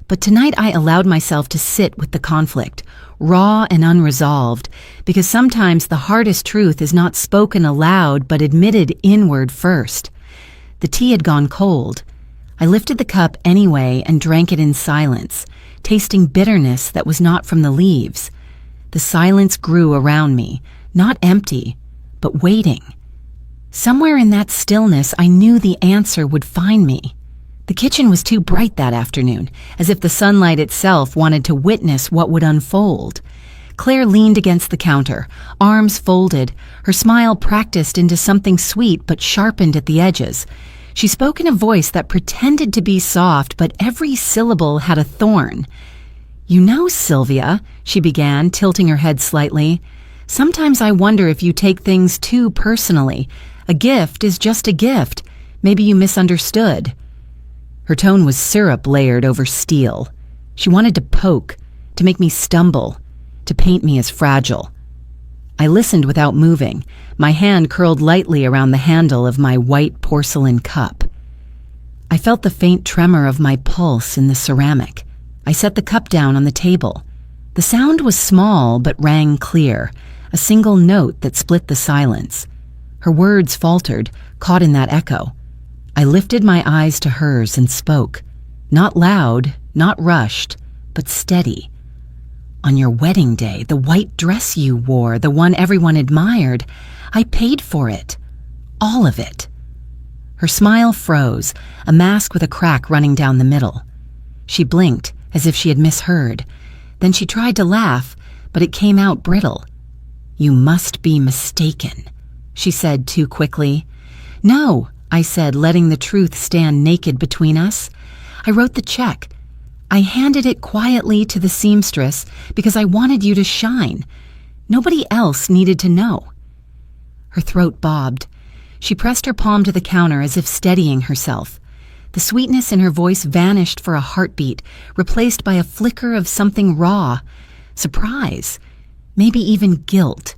Speaker 1: But tonight I allowed myself to sit with the conflict, raw and unresolved, because sometimes the hardest truth is not spoken aloud but admitted inward first. The tea had gone cold. I lifted the cup anyway and drank it in silence, tasting bitterness that was not from the leaves. The silence grew around me, not empty, but waiting. Somewhere in that stillness, I knew the answer would find me. The kitchen was too bright that afternoon, as if the sunlight itself wanted to witness what would unfold. Claire leaned against the counter, arms folded, her smile practiced into something sweet but sharpened at the edges. She spoke in a voice that pretended to be soft, but every syllable had a thorn. "You know, Sylvia," she began, tilting her head slightly, "sometimes I wonder if you take things too personally. A gift is just a gift. Maybe you misunderstood." Her tone was syrup layered over steel. She wanted to poke, to make me stumble, to paint me as fragile. I listened without moving, my hand curled lightly around the handle of my white porcelain cup. I felt the faint tremor of my pulse in the ceramic. I set the cup down on the table. The sound was small but rang clear, a single note that split the silence. Her words faltered, caught in that echo. I lifted my eyes to hers and spoke, not loud, not rushed, but steady. "On your wedding day, the white dress you wore, the one everyone admired, I paid for it. All of it." Her smile froze, a mask with a crack running down the middle. She blinked, as if she had misheard. Then she tried to laugh, but it came out brittle. "You must be mistaken," she said too quickly. "No," I said, letting the truth stand naked between us. "I wrote the check. I handed it quietly to the seamstress because I wanted you to shine. Nobody else needed to know." Her throat bobbed. She pressed her palm to the counter as if steadying herself. The sweetness in her voice vanished for a heartbeat, replaced by a flicker of something raw. Surprise. Maybe even guilt.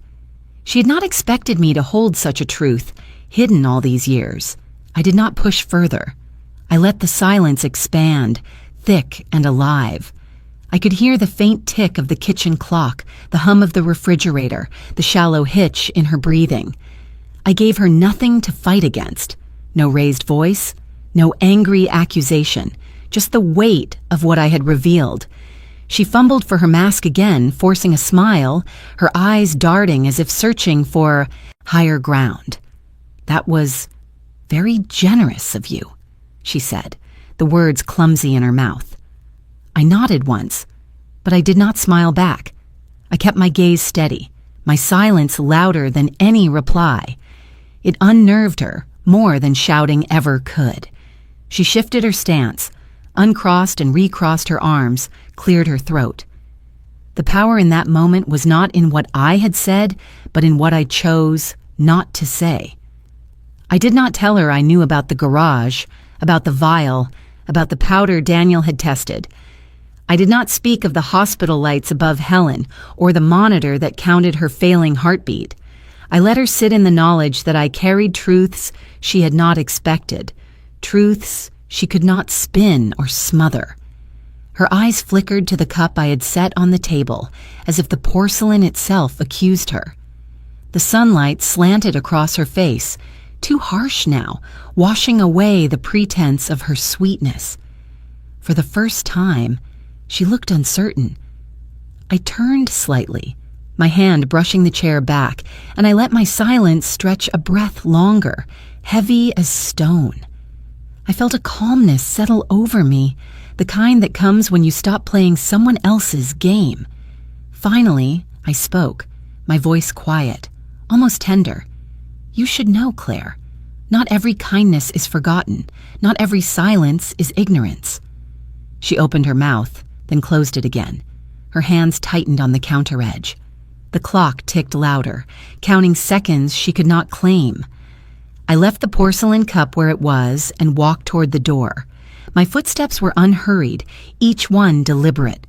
Speaker 1: She had not expected me to hold such a truth, hidden all these years. I did not push further. I let the silence expand, thick and alive. I could hear the faint tick of the kitchen clock, the hum of the refrigerator, the shallow hitch in her breathing. I gave her nothing to fight against. No raised voice, no angry accusation, just the weight of what I had revealed. She fumbled for her mask again, forcing a smile, her eyes darting as if searching for higher ground. "That was very generous of you," she said, the words clumsy in her mouth. I nodded once, but I did not smile back. I kept my gaze steady, my silence louder than any reply. It unnerved her more than shouting ever could. She shifted her stance, uncrossed and recrossed her arms, cleared her throat. The power in that moment was not in what I had said, but in what I chose not to say. I did not tell her I knew about the garage, about the vial, about the powder Daniel had tested. I did not speak of the hospital lights above Helen or the monitor that counted her failing heartbeat. I let her sit in the knowledge that I carried truths she had not expected, truths she could not spin or smother. Her eyes flickered to the cup I had set on the table, as if the porcelain itself accused her. The sunlight slanted across her face, too harsh now, washing away the pretense of her sweetness. For the first time, she looked uncertain. I turned slightly, my hand brushing the chair back, and I let my silence stretch a breath longer, heavy as stone. I felt a calmness settle over me, the kind that comes when you stop playing someone else's game. Finally, I spoke, my voice quiet, almost tender. You should know, Claire. Not every kindness is forgotten. Not every silence is ignorance. She opened her mouth, then closed it again. Her hands tightened on the counter edge. The clock ticked louder, counting seconds she could not claim. I left the porcelain cup where it was and walked toward the door. My footsteps were unhurried, each one deliberate.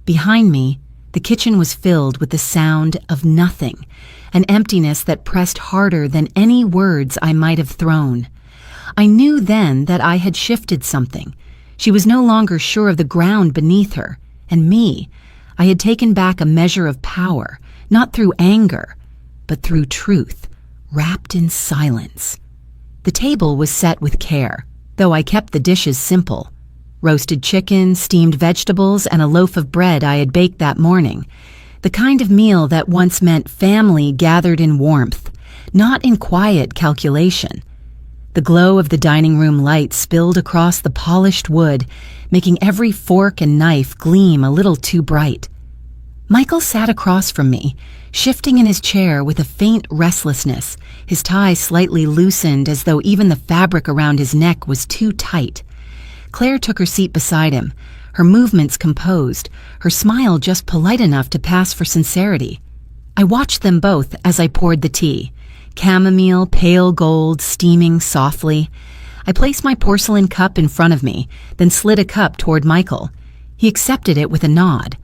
Speaker 1: Behind me, the kitchen was filled with the sound of nothing, an emptiness that pressed harder than any words I might have thrown. I knew then that I had shifted something. She was no longer sure of the ground beneath her, and me. I had taken back a measure of power, not through anger, but through truth, wrapped in silence. The table was set with care, though I kept the dishes simple. Roasted chicken, steamed vegetables, and a loaf of bread I had baked that morning. The kind of meal that once meant family gathered in warmth, not in quiet calculation. The glow of the dining room light spilled across the polished wood, making every fork and knife gleam a little too bright. Michael sat across from me, shifting in his chair with a faint restlessness, his tie slightly loosened as though even the fabric around his neck was too tight. Claire took her seat beside him, her movements composed, her smile just polite enough to pass for sincerity. I watched them both as I poured the tea, chamomile, pale gold, steaming softly. I placed my porcelain cup in front of me, then slid a cup toward Michael. He accepted it with a nod.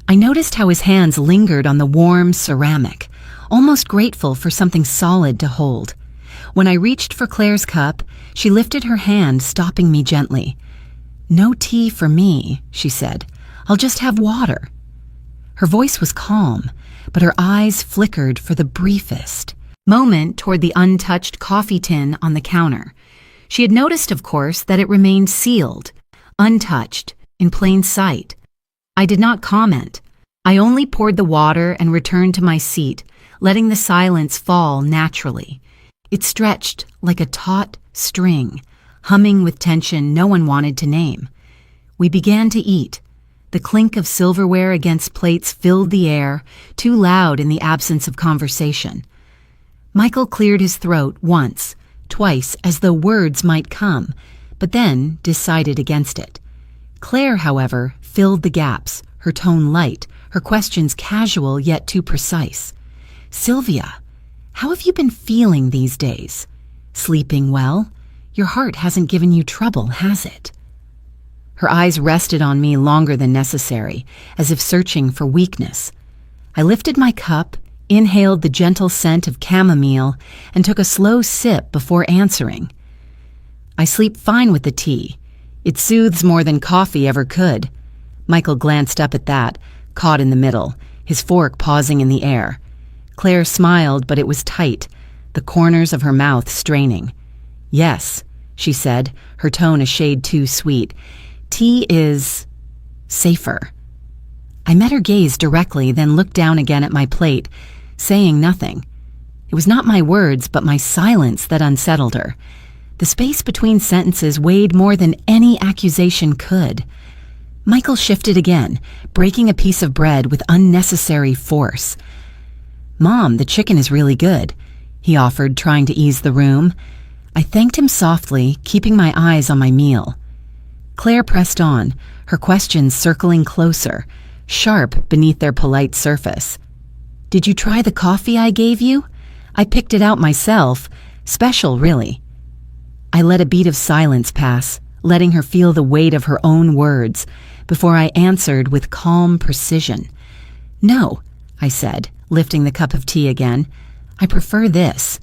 Speaker 1: I noticed how his hands lingered on the warm ceramic, almost grateful for something solid to hold. When I reached for Claire's cup, she lifted her hand, stopping me gently. "No tea for me," she said. "I'll just have water." Her voice was calm, but her eyes flickered for the briefest moment toward the untouched coffee tin on the counter. She had noticed, of course, that it remained sealed, untouched, in plain sight. I did not comment. I only poured the water and returned to my seat, letting the silence fall naturally. It stretched like a taut string, humming with tension no one wanted to name. We began to eat. The clink of silverware against plates filled the air, too loud in the absence of conversation. Michael cleared his throat once, twice, as though words might come, but then decided against it. Claire, however, filled the gaps, her tone light, her questions casual yet too precise. "Sylvia, how have you been feeling these days? Sleeping well? Your heart hasn't given you trouble, has it?" Her eyes rested on me longer than necessary, as if searching for weakness. I lifted my cup, inhaled the gentle scent of chamomile, and took a slow sip before answering. "I sleep fine with the tea. It soothes more than coffee ever could." Michael glanced up at that, caught in the middle, his fork pausing in the air. Claire smiled, but it was tight, the corners of her mouth straining. "Yes," she said, her tone a shade too sweet. "Tea is safer." I met her gaze directly, then looked down again at my plate, saying nothing. It was not my words, but my silence that unsettled her. The space between sentences weighed more than any accusation could. Michael shifted again, breaking a piece of bread with unnecessary force. "Mom, the chicken is really good," he offered, trying to ease the room. I thanked him softly, keeping my eyes on my meal. Claire pressed on, her questions circling closer, sharp beneath their polite surface. "Did you try the coffee I gave you? I picked it out myself. Special, really." I let a beat of silence pass, letting her feel the weight of her own words, before I answered with calm precision. "No," I said, lifting the cup of tea again. "I prefer this."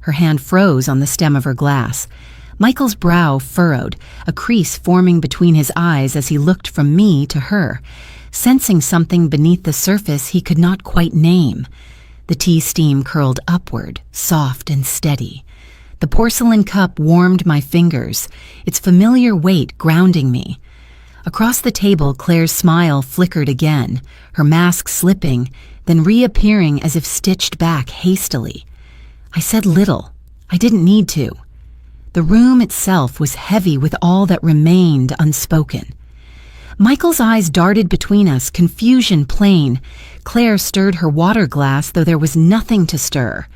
Speaker 1: Her hand froze on the stem of her glass. Michael's brow furrowed, a crease forming between his eyes as he looked from me to her, sensing something beneath the surface he could not quite name. The tea steam curled upward, soft and steady. The porcelain cup warmed my fingers, its familiar weight grounding me. Across the table, Claire's smile flickered again, her mask slipping, then reappearing as if stitched back hastily. I said little. I didn't need to. The room itself was heavy with all that remained unspoken. Michael's eyes darted between us, confusion plain. Claire stirred her water glass, though there was nothing to stir,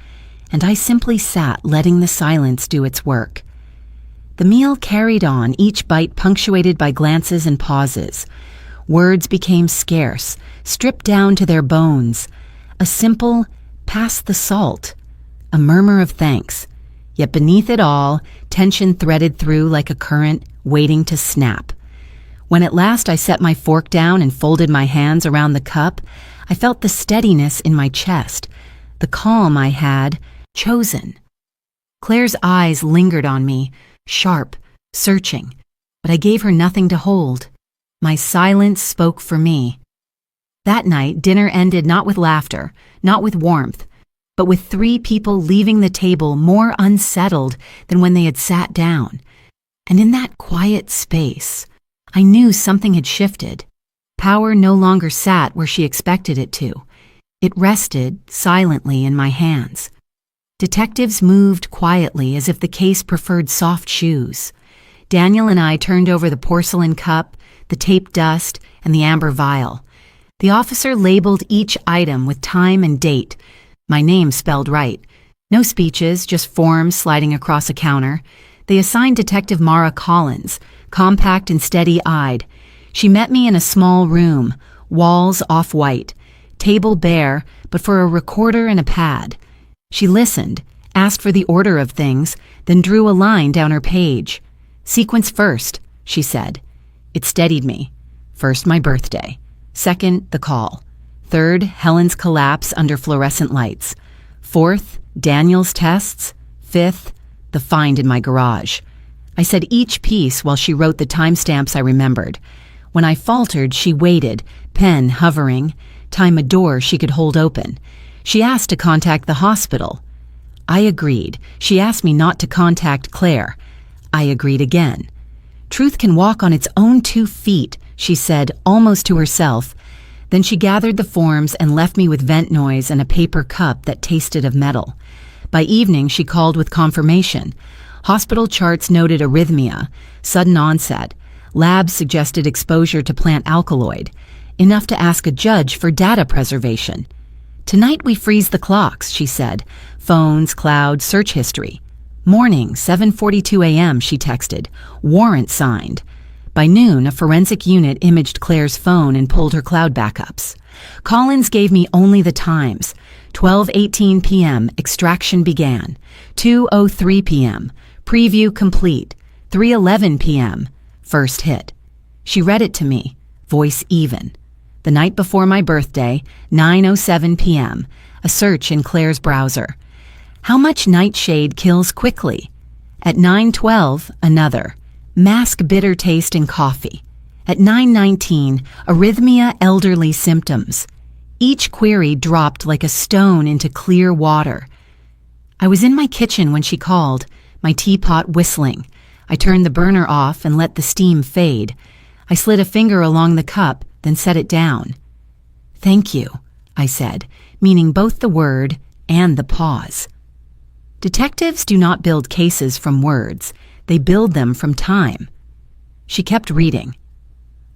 Speaker 1: and I simply sat, letting the silence do its work. The meal carried on, each bite punctuated by glances and pauses. Words became scarce, stripped down to their bones. A simple, "pass the salt," a murmur of thanks. Yet beneath it all, tension threaded through like a current, waiting to snap. When at last I set my fork down and folded my hands around the cup, I felt the steadiness in my chest, the calm I had chosen. Claire's eyes lingered on me, sharp, searching, but I gave her nothing to hold. My silence spoke for me. That night, dinner ended not with laughter, not with warmth, but with 3 people leaving the table more unsettled than when they had sat down. And in that quiet space, I knew something had shifted. Power no longer sat where she expected it to. It rested silently in my hands. Detectives moved quietly as if the case preferred soft shoes. Daniel and I turned over the porcelain cup, the tape dust, and the amber vial. The officer labeled each item with time and date, my name spelled right. No speeches, just forms sliding across a counter. They assigned Detective Mara Collins, compact and steady-eyed. She met me in a small room, walls off-white, table bare, but for a recorder and a pad. She listened, asked for the order of things, then drew a line down her page. "Sequence first," she said. It steadied me. First, my birthday. Second, the call. Third, Helen's collapse under fluorescent lights. Fourth, Daniel's tests. Fifth, the find in my garage. I said each piece while she wrote the timestamps I remembered. When I faltered, she waited, pen hovering, time a door she could hold open. She asked to contact the hospital. I agreed. She asked me not to contact Claire. I agreed again. Truth can walk on its own 2 feet, she said, almost to herself. Then she gathered the forms and left me with vent noise and a paper cup that tasted of metal. By evening, she called with confirmation. Hospital charts noted arrhythmia, sudden onset. Labs suggested exposure to plant alkaloid, enough to ask a judge for data preservation. "Tonight we freeze the clocks," she said. Phones, cloud, search history. Morning, 7:42 a.m., she texted. Warrant signed. By noon, a forensic unit imaged Claire's phone and pulled her cloud backups. Collins gave me only the times. 12:18 p.m., extraction began. 2:03 p.m., preview complete. 3:11 p.m., first hit. She read it to me, voice even. The night before my birthday, 9:07 p.m., a search in Claire's browser. How much nightshade kills quickly? At 9:12, another. Mask bitter taste in coffee. At 9:19, arrhythmia elderly symptoms. Each query dropped like a stone into clear water. I was in my kitchen when she called, my teapot whistling. I turned the burner off and let the steam fade. I slid a finger along the cup, then set it down. "Thank you," I said, meaning both the word and the pause. Detectives do not build cases from words. They build them from time. She kept reading.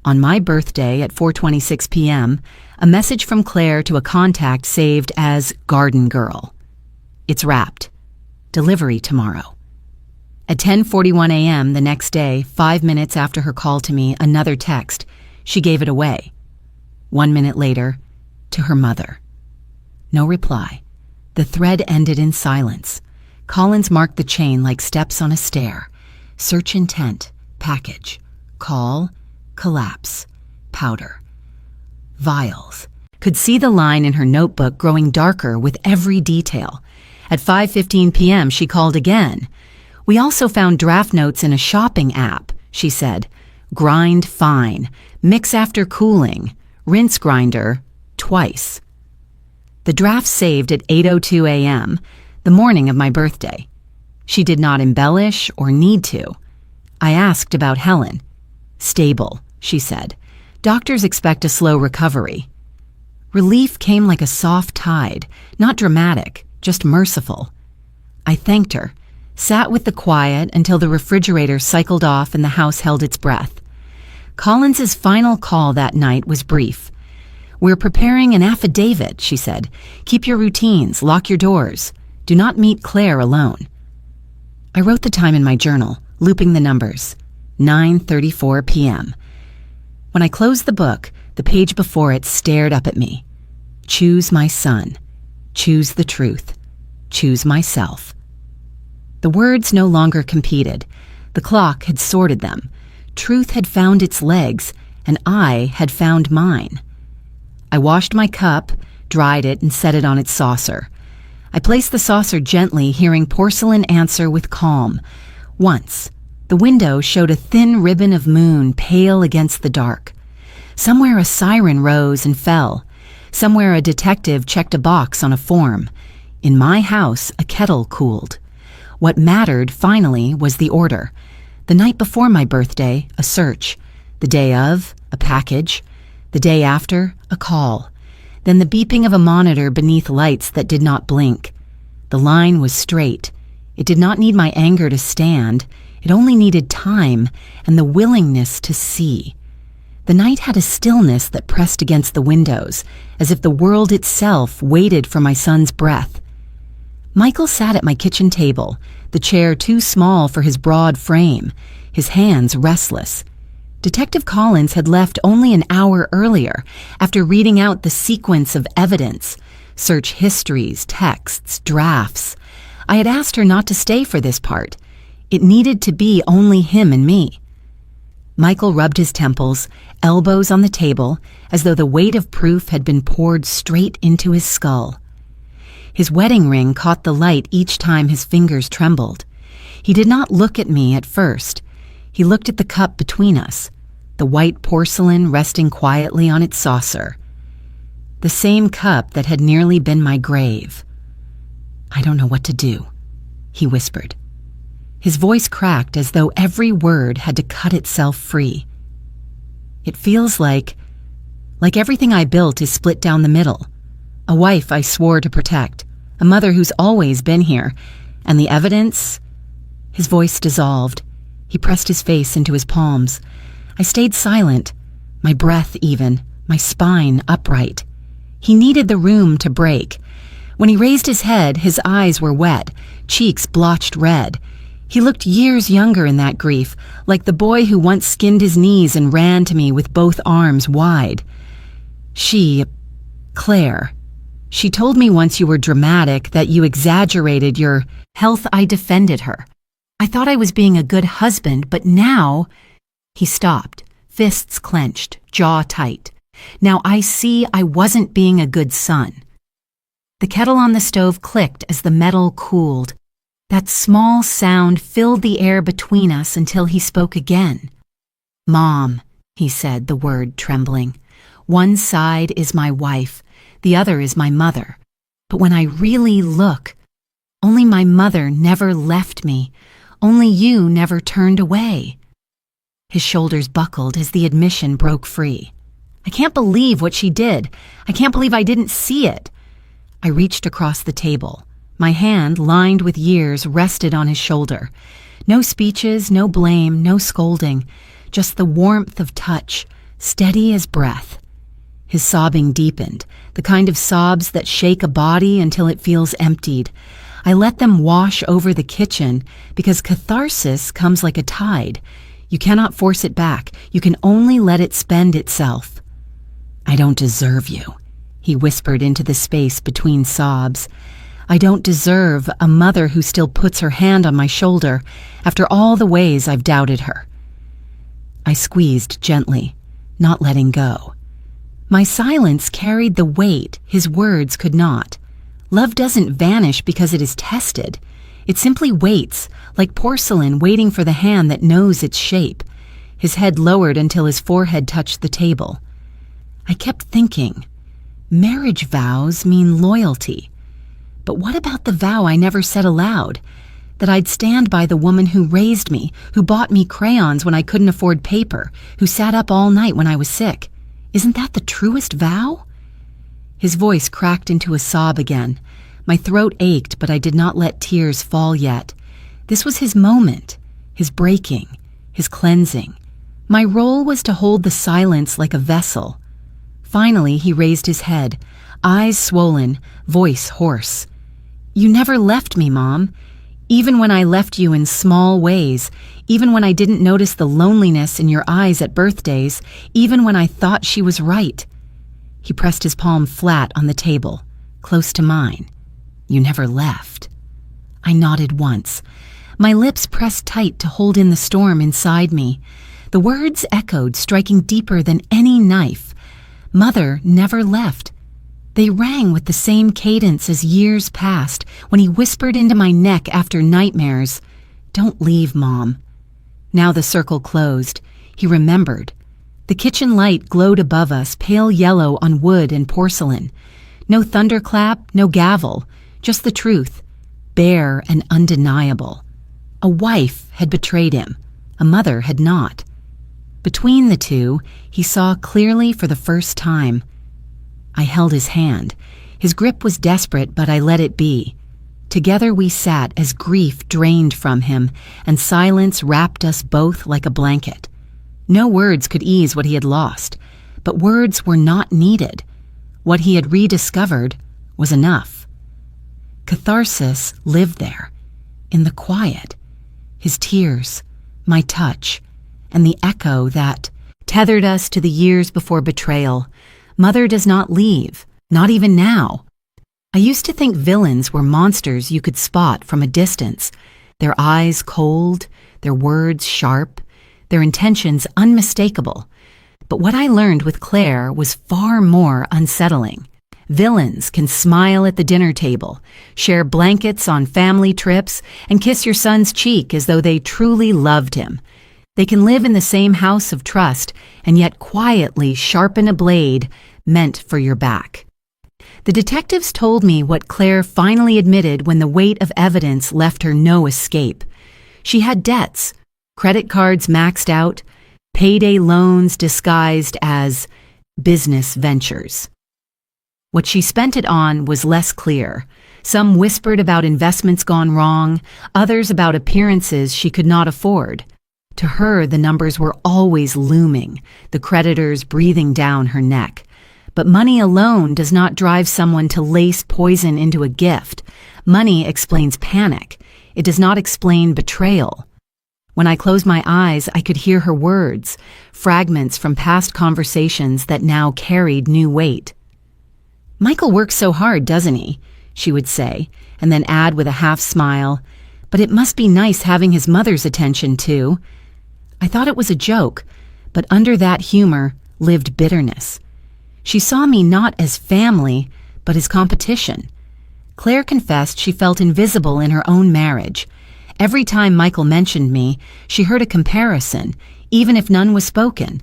Speaker 1: On my birthday at 4:26 p.m., a message from Claire to a contact saved as Garden Girl. It's wrapped. Delivery tomorrow. At 10:41 a.m. the next day, 5 minutes after her call to me, another text. She gave it away. 1 minute later, to her mother. No reply. The thread ended in silence. Collins marked the chain like steps on a stair. Search intent, package, call, collapse, powder. Vials. Could see the line in her notebook growing darker with every detail. At 5:15 p.m. she called again. We also found draft notes in a shopping app, she said. Grind fine, mix after cooling, rinse grinder, twice. The draft saved at 8:02 a.m., the morning of my birthday. She did not embellish or need to. I asked about Helen. Stable, she said. Doctors expect a slow recovery. Relief came like a soft tide, not dramatic, just merciful. I thanked her, sat with the quiet until the refrigerator cycled off and the house held its breath. Collins's final call that night was brief. We're preparing an affidavit, she said. Keep your routines, lock your doors. Do not meet Claire alone. I wrote the time in my journal, looping the numbers. 9:34 p.m. When I closed the book, the page before it stared up at me. Choose my son. Choose the truth. Choose myself. The words no longer competed. The clock had sorted them. Truth had found its legs, and I had found mine. I washed my cup, dried it, and set it on its saucer. I placed the saucer gently, hearing porcelain answer with calm. Once, the window showed a thin ribbon of moon pale against the dark. Somewhere a siren rose and fell. Somewhere a detective checked a box on a form. In my house, a kettle cooled. What mattered, finally, was the order. The night before my birthday, a search. The day of, a package. The day after, a call. Then the beeping of a monitor beneath lights that did not blink. The line was straight. It did not need my anger to stand. It only needed time and the willingness to see. The night had a stillness that pressed against the windows, as if the world itself waited for my son's breath. Michael sat at my kitchen table, the chair too small for his broad frame, his hands restless. Detective Collins had left only an hour earlier, after reading out the sequence of evidence, search histories, texts, drafts. I had asked her not to stay for this part. It needed to be only him and me. Michael rubbed his temples, elbows on the table, as though the weight of proof had been poured straight into his skull. His wedding ring caught the light each time his fingers trembled. He did not look at me at first. He looked at the cup between us, the white porcelain resting quietly on its saucer. The same cup that had nearly been my grave. I don't know what to do, he whispered. His voice cracked as though every word had to cut itself free. It feels like everything I built is split down the middle. A wife I swore to protect, a mother who's always been here, and the evidence? His voice dissolved. He pressed his face into his palms. I stayed silent, my breath even, my spine upright. He needed the room to break. When he raised his head, his eyes were wet, cheeks blotched red. He looked years younger in that grief, like the boy who once skinned his knees and ran to me with both arms wide. Claire, she told me once you were dramatic, that you exaggerated your health. I defended her. I thought I was being a good husband, but now... He stopped, fists clenched, jaw tight. Now I see I wasn't being a good son. The kettle on the stove clicked as the metal cooled. That small sound filled the air between us until he spoke again. Mom, he said, the word trembling. One side is my wife, the other is my mother. But when I really look, only my mother never left me. Only you never turned away. His shoulders buckled as the admission broke free. I can't believe what she did. I can't believe I didn't see it. I reached across the table. My hand, lined with years, rested on his shoulder. No speeches, no blame, no scolding. Just the warmth of touch, steady as breath. His sobbing deepened, the kind of sobs that shake a body until it feels emptied. I let them wash over the kitchen because catharsis comes like a tide. You cannot force it back. You can only let it spend itself. I don't deserve you, he whispered into the space between sobs. I don't deserve a mother who still puts her hand on my shoulder after all the ways I've doubted her. I squeezed gently, not letting go. My silence carried the weight his words could not. Love doesn't vanish because it is tested. It simply waits, like porcelain waiting for the hand that knows its shape. His head lowered until his forehead touched the table. I kept thinking, marriage vows mean loyalty. But what about the vow I never said aloud? That I'd stand by the woman who raised me, who bought me crayons when I couldn't afford paper, who sat up all night when I was sick. Isn't that the truest vow? His voice cracked into a sob again. My throat ached, but I did not let tears fall yet. This was his moment, his breaking, his cleansing. My role was to hold the silence like a vessel. Finally, he raised his head, eyes swollen, voice hoarse. You never left me, Mom. Even when I left you in small ways, even when I didn't notice the loneliness in your eyes at birthdays, even when I thought she was right. He pressed his palm flat on the table, close to mine. You never left. I nodded once. My lips pressed tight to hold in the storm inside me. The words echoed, striking deeper than any knife. Mother never left. They rang with the same cadence as years passed when he whispered into my neck after nightmares, Don't leave, Mom. Now the circle closed. He remembered. The kitchen light glowed above us, pale yellow on wood and porcelain. No thunderclap, no gavel, just the truth, bare and undeniable. A wife had betrayed him. A mother had not. Between the two, he saw clearly for the first time. I held his hand. His grip was desperate, but I let it be. Together we sat as grief drained from him, and silence wrapped us both like a blanket. No words could ease what he had lost, but words were not needed. What he had rediscovered was enough. Catharsis lived there, in the quiet. His tears, my touch, and the echo that tethered us to the years before betrayal. Mother does not leave, not even now. I used to think villains were monsters you could spot from a distance, their eyes cold, their words sharp, their intentions unmistakable. But what I learned with Claire was far more unsettling. Villains can smile at the dinner table, share blankets on family trips, and kiss your son's cheek as though they truly loved him. They can live in the same house of trust and yet quietly sharpen a blade meant for your back. The detectives told me what Claire finally admitted when the weight of evidence left her no escape. She had debts, credit cards maxed out, payday loans disguised as business ventures. What she spent it on was less clear. Some whispered about investments gone wrong, others about appearances she could not afford. To her, the numbers were always looming, the creditors breathing down her neck. But money alone does not drive someone to lace poison into a gift. Money explains panic. It does not explain betrayal. When I closed my eyes, I could hear her words, fragments from past conversations that now carried new weight. Michael works so hard, doesn't he? She would say, and then add with a half smile, but it must be nice having his mother's attention too. I thought it was a joke, but under that humor lived bitterness. She saw me not as family, but as competition. Claire confessed she felt invisible in her own marriage. Every time Michael mentioned me, she heard a comparison, even if none was spoken.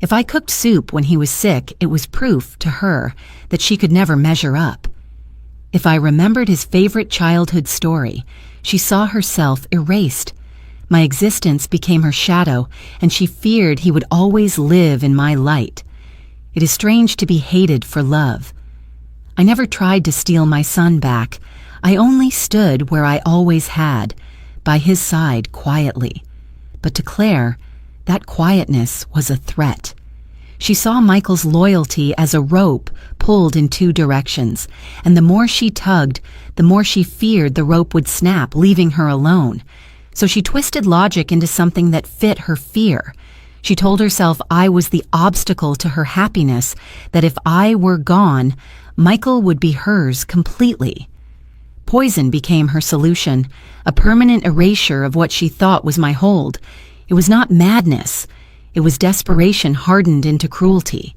Speaker 1: If I cooked soup when he was sick, it was proof to her that she could never measure up. If I remembered his favorite childhood story, she saw herself erased. My existence became her shadow, and she feared he would always live in my light. It is strange to be hated for love. I never tried to steal my son back. I only stood where I always had, by his side quietly. But to Claire, that quietness was a threat. She saw Michael's loyalty as a rope pulled in two directions, and the more she tugged, the more she feared the rope would snap, leaving her alone. So she twisted logic into something that fit her fear. She told herself I was the obstacle to her happiness, that if I were gone, Michael would be hers completely. Poison became her solution, a permanent erasure of what she thought was my hold. It was not madness. It was desperation hardened into cruelty.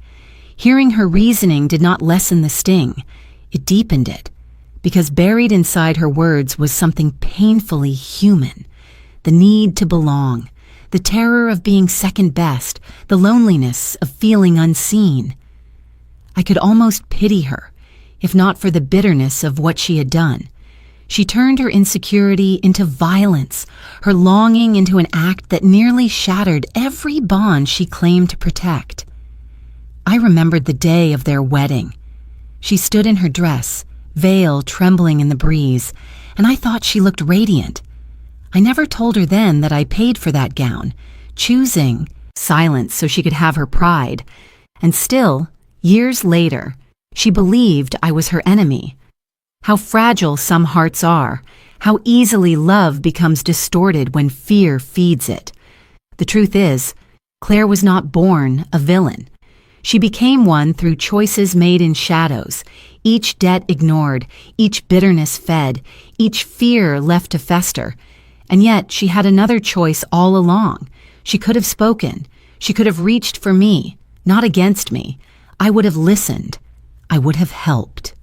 Speaker 1: Hearing her reasoning did not lessen the sting. It deepened it. because buried inside her words was something painfully human. The need to belong, the terror of being second best, the loneliness of feeling unseen. I could almost pity her, if not for the bitterness of what she had done. She turned her insecurity into violence, her longing into an act that nearly shattered every bond she claimed to protect. I remembered the day of their wedding. She stood in her dress, veil trembling in the breeze, and I thought she looked radiant. I never told her then that I paid for that gown, choosing silence so she could have her pride. And still, years later, she believed I was her enemy. How fragile some hearts are, how easily love becomes distorted when fear feeds it. The truth is, Claire was not born a villain. She became one through choices made in shadows, each debt ignored, each bitterness fed, each fear left to fester. And yet she had another choice all along. She could have spoken. She could have reached for me, not against me. I would have listened. I would have helped.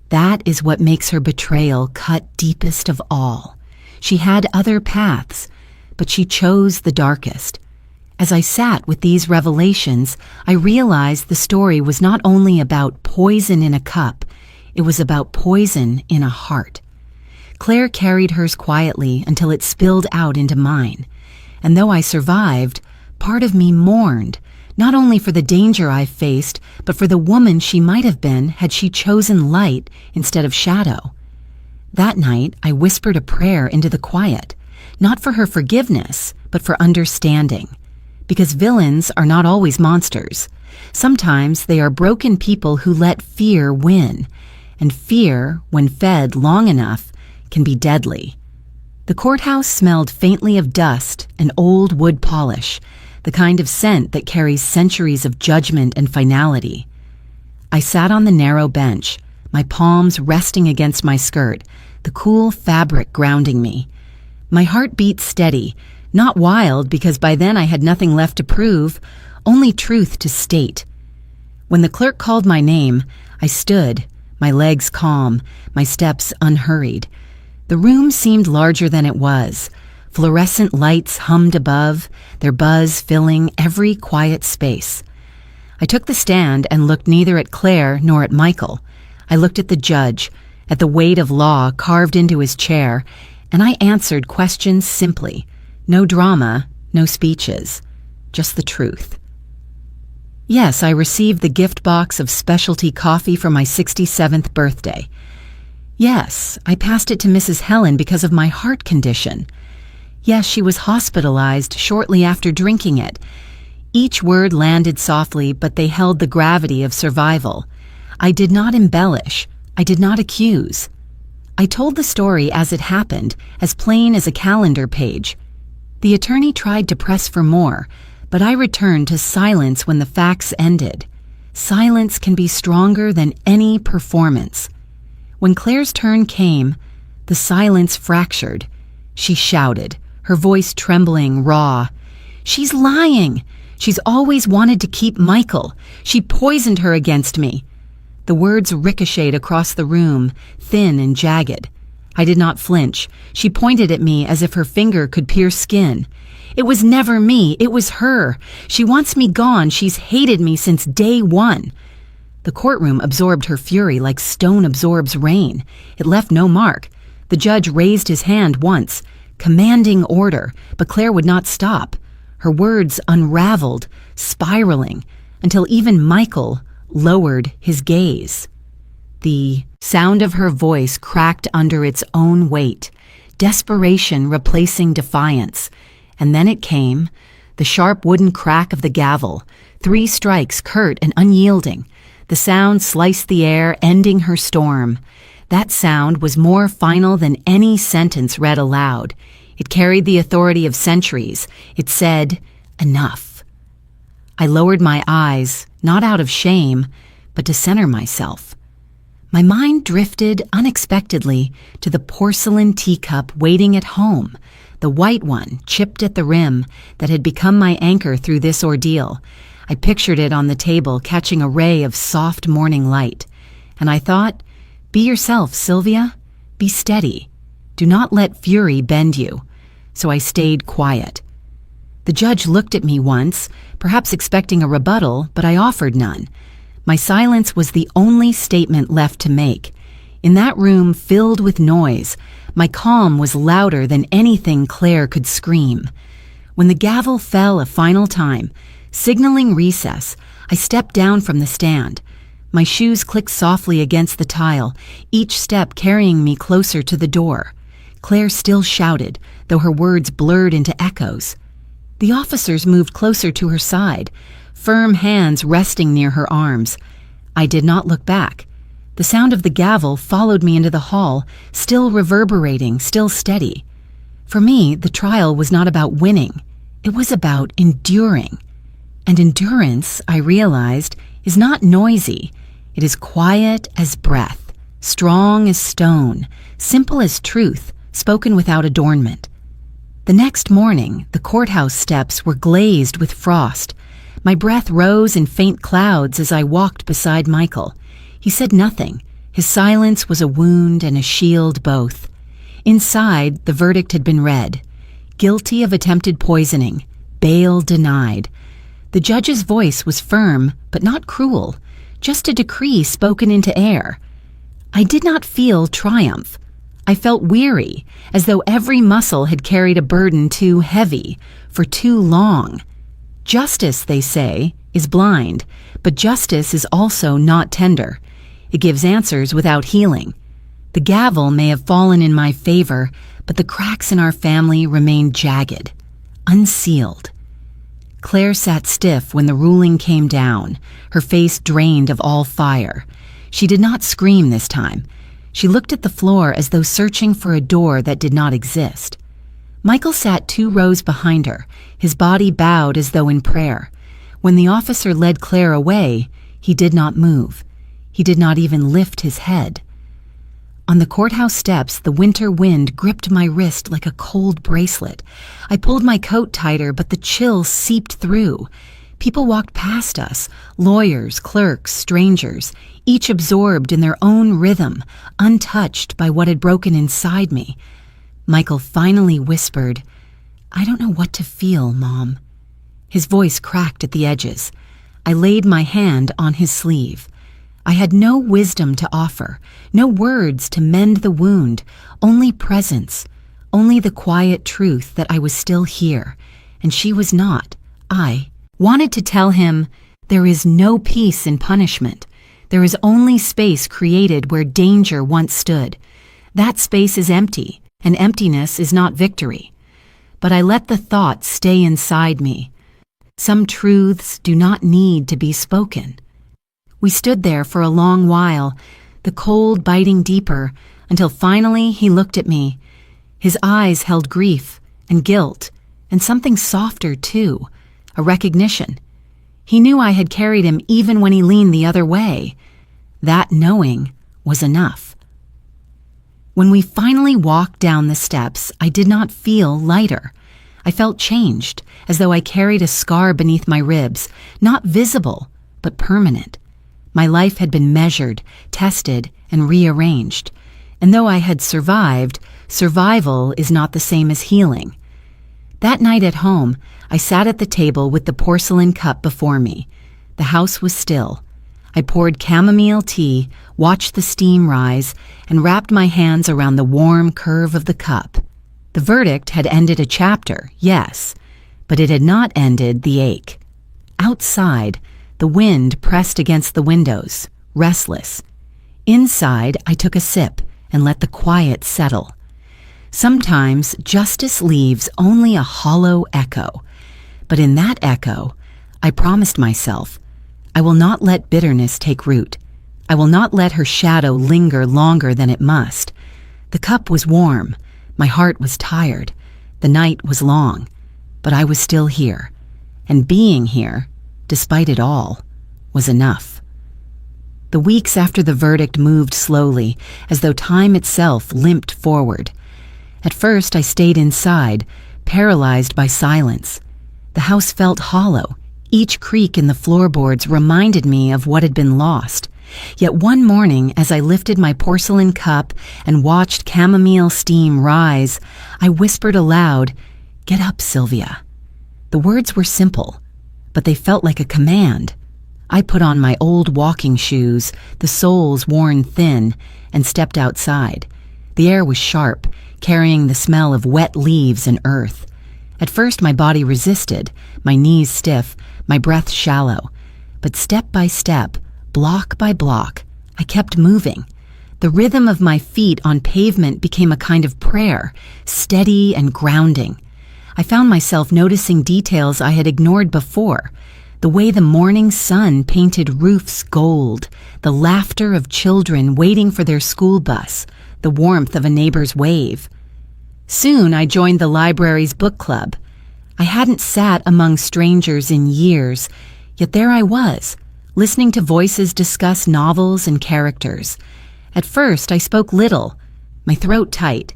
Speaker 1: That is what makes her betrayal cut deepest of all. She had other paths, but she chose the darkest. As I sat with these revelations, I realized the story was not only about poison in a cup, it was about poison in a heart. Claire carried hers quietly until it spilled out into mine. And though I survived, part of me mourned, not only for the danger I faced, but for the woman she might have been had she chosen light instead of shadow. That night, I whispered a prayer into the quiet, not for her forgiveness, but for understanding. Because villains are not always monsters. Sometimes they are broken people who let fear win. And fear, when fed long enough, can be deadly. The courthouse smelled faintly of dust and old wood polish, the kind of scent that carries centuries of judgment and finality. I sat on the narrow bench, my palms resting against my skirt, the cool fabric grounding me. My heart beat steady, not wild because by then I had nothing left to prove, only truth to state. When the clerk called my name, I stood, my legs calm, my steps unhurried. The room seemed larger than it was. Fluorescent lights hummed above, their buzz filling every quiet space. I took the stand and looked neither at Claire nor at Michael. I looked at the judge, at the weight of law carved into his chair, and I answered questions simply. No drama, no speeches, just the truth. Yes, I received the gift box of specialty coffee for my 67th birthday. Yes, I passed it to Mrs. Helen because of my heart condition. Yes, she was hospitalized shortly after drinking it. Each word landed softly, but they held the gravity of survival. I did not embellish. I did not accuse. I told the story as it happened, as plain as a calendar page. The attorney tried to press for more, but I returned to silence when the facts ended. Silence can be stronger than any performance. When Claire's turn came, the silence fractured. She shouted, her voice trembling, raw. "She's lying! She's always wanted to keep Michael. She poisoned her against me." The words ricocheted across the room, thin and jagged. I did not flinch. She pointed at me as if her finger could pierce skin. "It was never me. It was her. She wants me gone. She's hated me since day one." The courtroom absorbed her fury like stone absorbs rain. It left no mark. The judge raised his hand once, commanding order, but Claire would not stop. Her words unraveled, spiraling, until even Michael lowered his gaze. The sound of her voice cracked under its own weight, desperation replacing defiance. And then it came, the sharp wooden crack of the gavel, 3 strikes curt and unyielding. The sound sliced the air, ending her storm. That sound was more final than any sentence read aloud. It carried the authority of centuries. It said, "Enough." I lowered my eyes, not out of shame, but to center myself. My mind drifted unexpectedly to the porcelain teacup waiting at home, the white one, chipped at the rim, that had become my anchor through this ordeal. I pictured it on the table, catching a ray of soft morning light, and I thought, Be yourself, Sylvia. Be steady. Do not let fury bend you. So I stayed quiet. The judge looked at me once, perhaps expecting a rebuttal, but I offered none. My silence was the only statement left to make. In that room filled with noise, my calm was louder than anything Claire could scream. When the gavel fell a final time, signaling recess, I stepped down from the stand. My shoes clicked softly against the tile, each step carrying me closer to the door. Claire still shouted, though her words blurred into echoes. The officers moved closer to her side, firm hands resting near her arms. I did not look back. The sound of the gavel followed me into the hall, still reverberating, still steady. For me, the trial was not about winning. It was about enduring. And endurance, I realized, is not noisy. It is quiet as breath, strong as stone, simple as truth, spoken without adornment. The next morning, the courthouse steps were glazed with frost. My breath rose in faint clouds as I walked beside Michael. He said nothing. His silence was a wound and a shield both. Inside, the verdict had been read. Guilty of attempted poisoning. Bail denied. The judge's voice was firm, but not cruel. Just a decree spoken into air. I did not feel triumph. I felt weary, as though every muscle had carried a burden too heavy, for too long. Justice, they say, is blind, but justice is also not tender. It gives answers without healing. The gavel may have fallen in my favor, but the cracks in our family remain jagged, unsealed. Claire sat stiff when the ruling came down, her face drained of all fire. She did not scream this time. She looked at the floor as though searching for a door that did not exist. Michael sat 2 rows behind her, his body bowed as though in prayer. When the officer led Claire away, he did not move. He did not even lift his head. On the courthouse steps, the winter wind gripped my wrist like a cold bracelet. I pulled my coat tighter, but the chill seeped through. People walked past us, lawyers, clerks, strangers, each absorbed in their own rhythm, untouched by what had broken inside me. Michael finally whispered, "I don't know what to feel, Mom." His voice cracked at the edges. I laid my hand on his sleeve. I had no wisdom to offer, no words to mend the wound, only presence, only the quiet truth that I was still here, and she was not. I wanted to tell him, there is no peace in punishment. There is only space created where danger once stood. That space is empty, and emptiness is not victory. But I let the thought stay inside me. Some truths do not need to be spoken. We stood there for a long while, the cold biting deeper, until finally he looked at me. His eyes held grief and guilt, and something softer too, a recognition. He knew I had carried him even when he leaned the other way. That knowing was enough. When we finally walked down the steps, I did not feel lighter. I felt changed, as though I carried a scar beneath my ribs, not visible, but permanent. My life had been measured, tested, and rearranged. And though I had survived, survival is not the same as healing. That night at home, I sat at the table with the porcelain cup before me. The house was still. I poured chamomile tea, watched the steam rise, and wrapped my hands around the warm curve of the cup. The verdict had ended a chapter, yes, but it had not ended the ache. Outside, the wind pressed against the windows, restless. Inside, I took a sip and let the quiet settle. Sometimes justice leaves only a hollow echo, but in that echo, I promised myself, I will not let bitterness take root. I will not let her shadow linger longer than it must. The cup was warm, my heart was tired, the night was long, but I was still here, and being here, despite it all, was enough. The weeks after the verdict moved slowly, as though time itself limped forward. At first I stayed inside, paralyzed by silence. The house felt hollow. Each creak in the floorboards reminded me of what had been lost. Yet one morning, as I lifted my porcelain cup and watched chamomile steam rise, I whispered aloud, "Get up, Sylvia." The words were simple, but they felt like a command. I put on my old walking shoes, the soles worn thin, and stepped outside. The air was sharp, carrying the smell of wet leaves and earth. At first my body resisted, my knees stiff, my breath shallow. But step by step, block by block, I kept moving. The rhythm of my feet on pavement became a kind of prayer, steady and grounding. I found myself noticing details I had ignored before. The way the morning sun painted roofs gold, the laughter of children waiting for their school bus, the warmth of a neighbor's wave. Soon I joined the library's book club. I hadn't sat among strangers in years, yet there I was, listening to voices discuss novels and characters. At first I spoke little, my throat tight.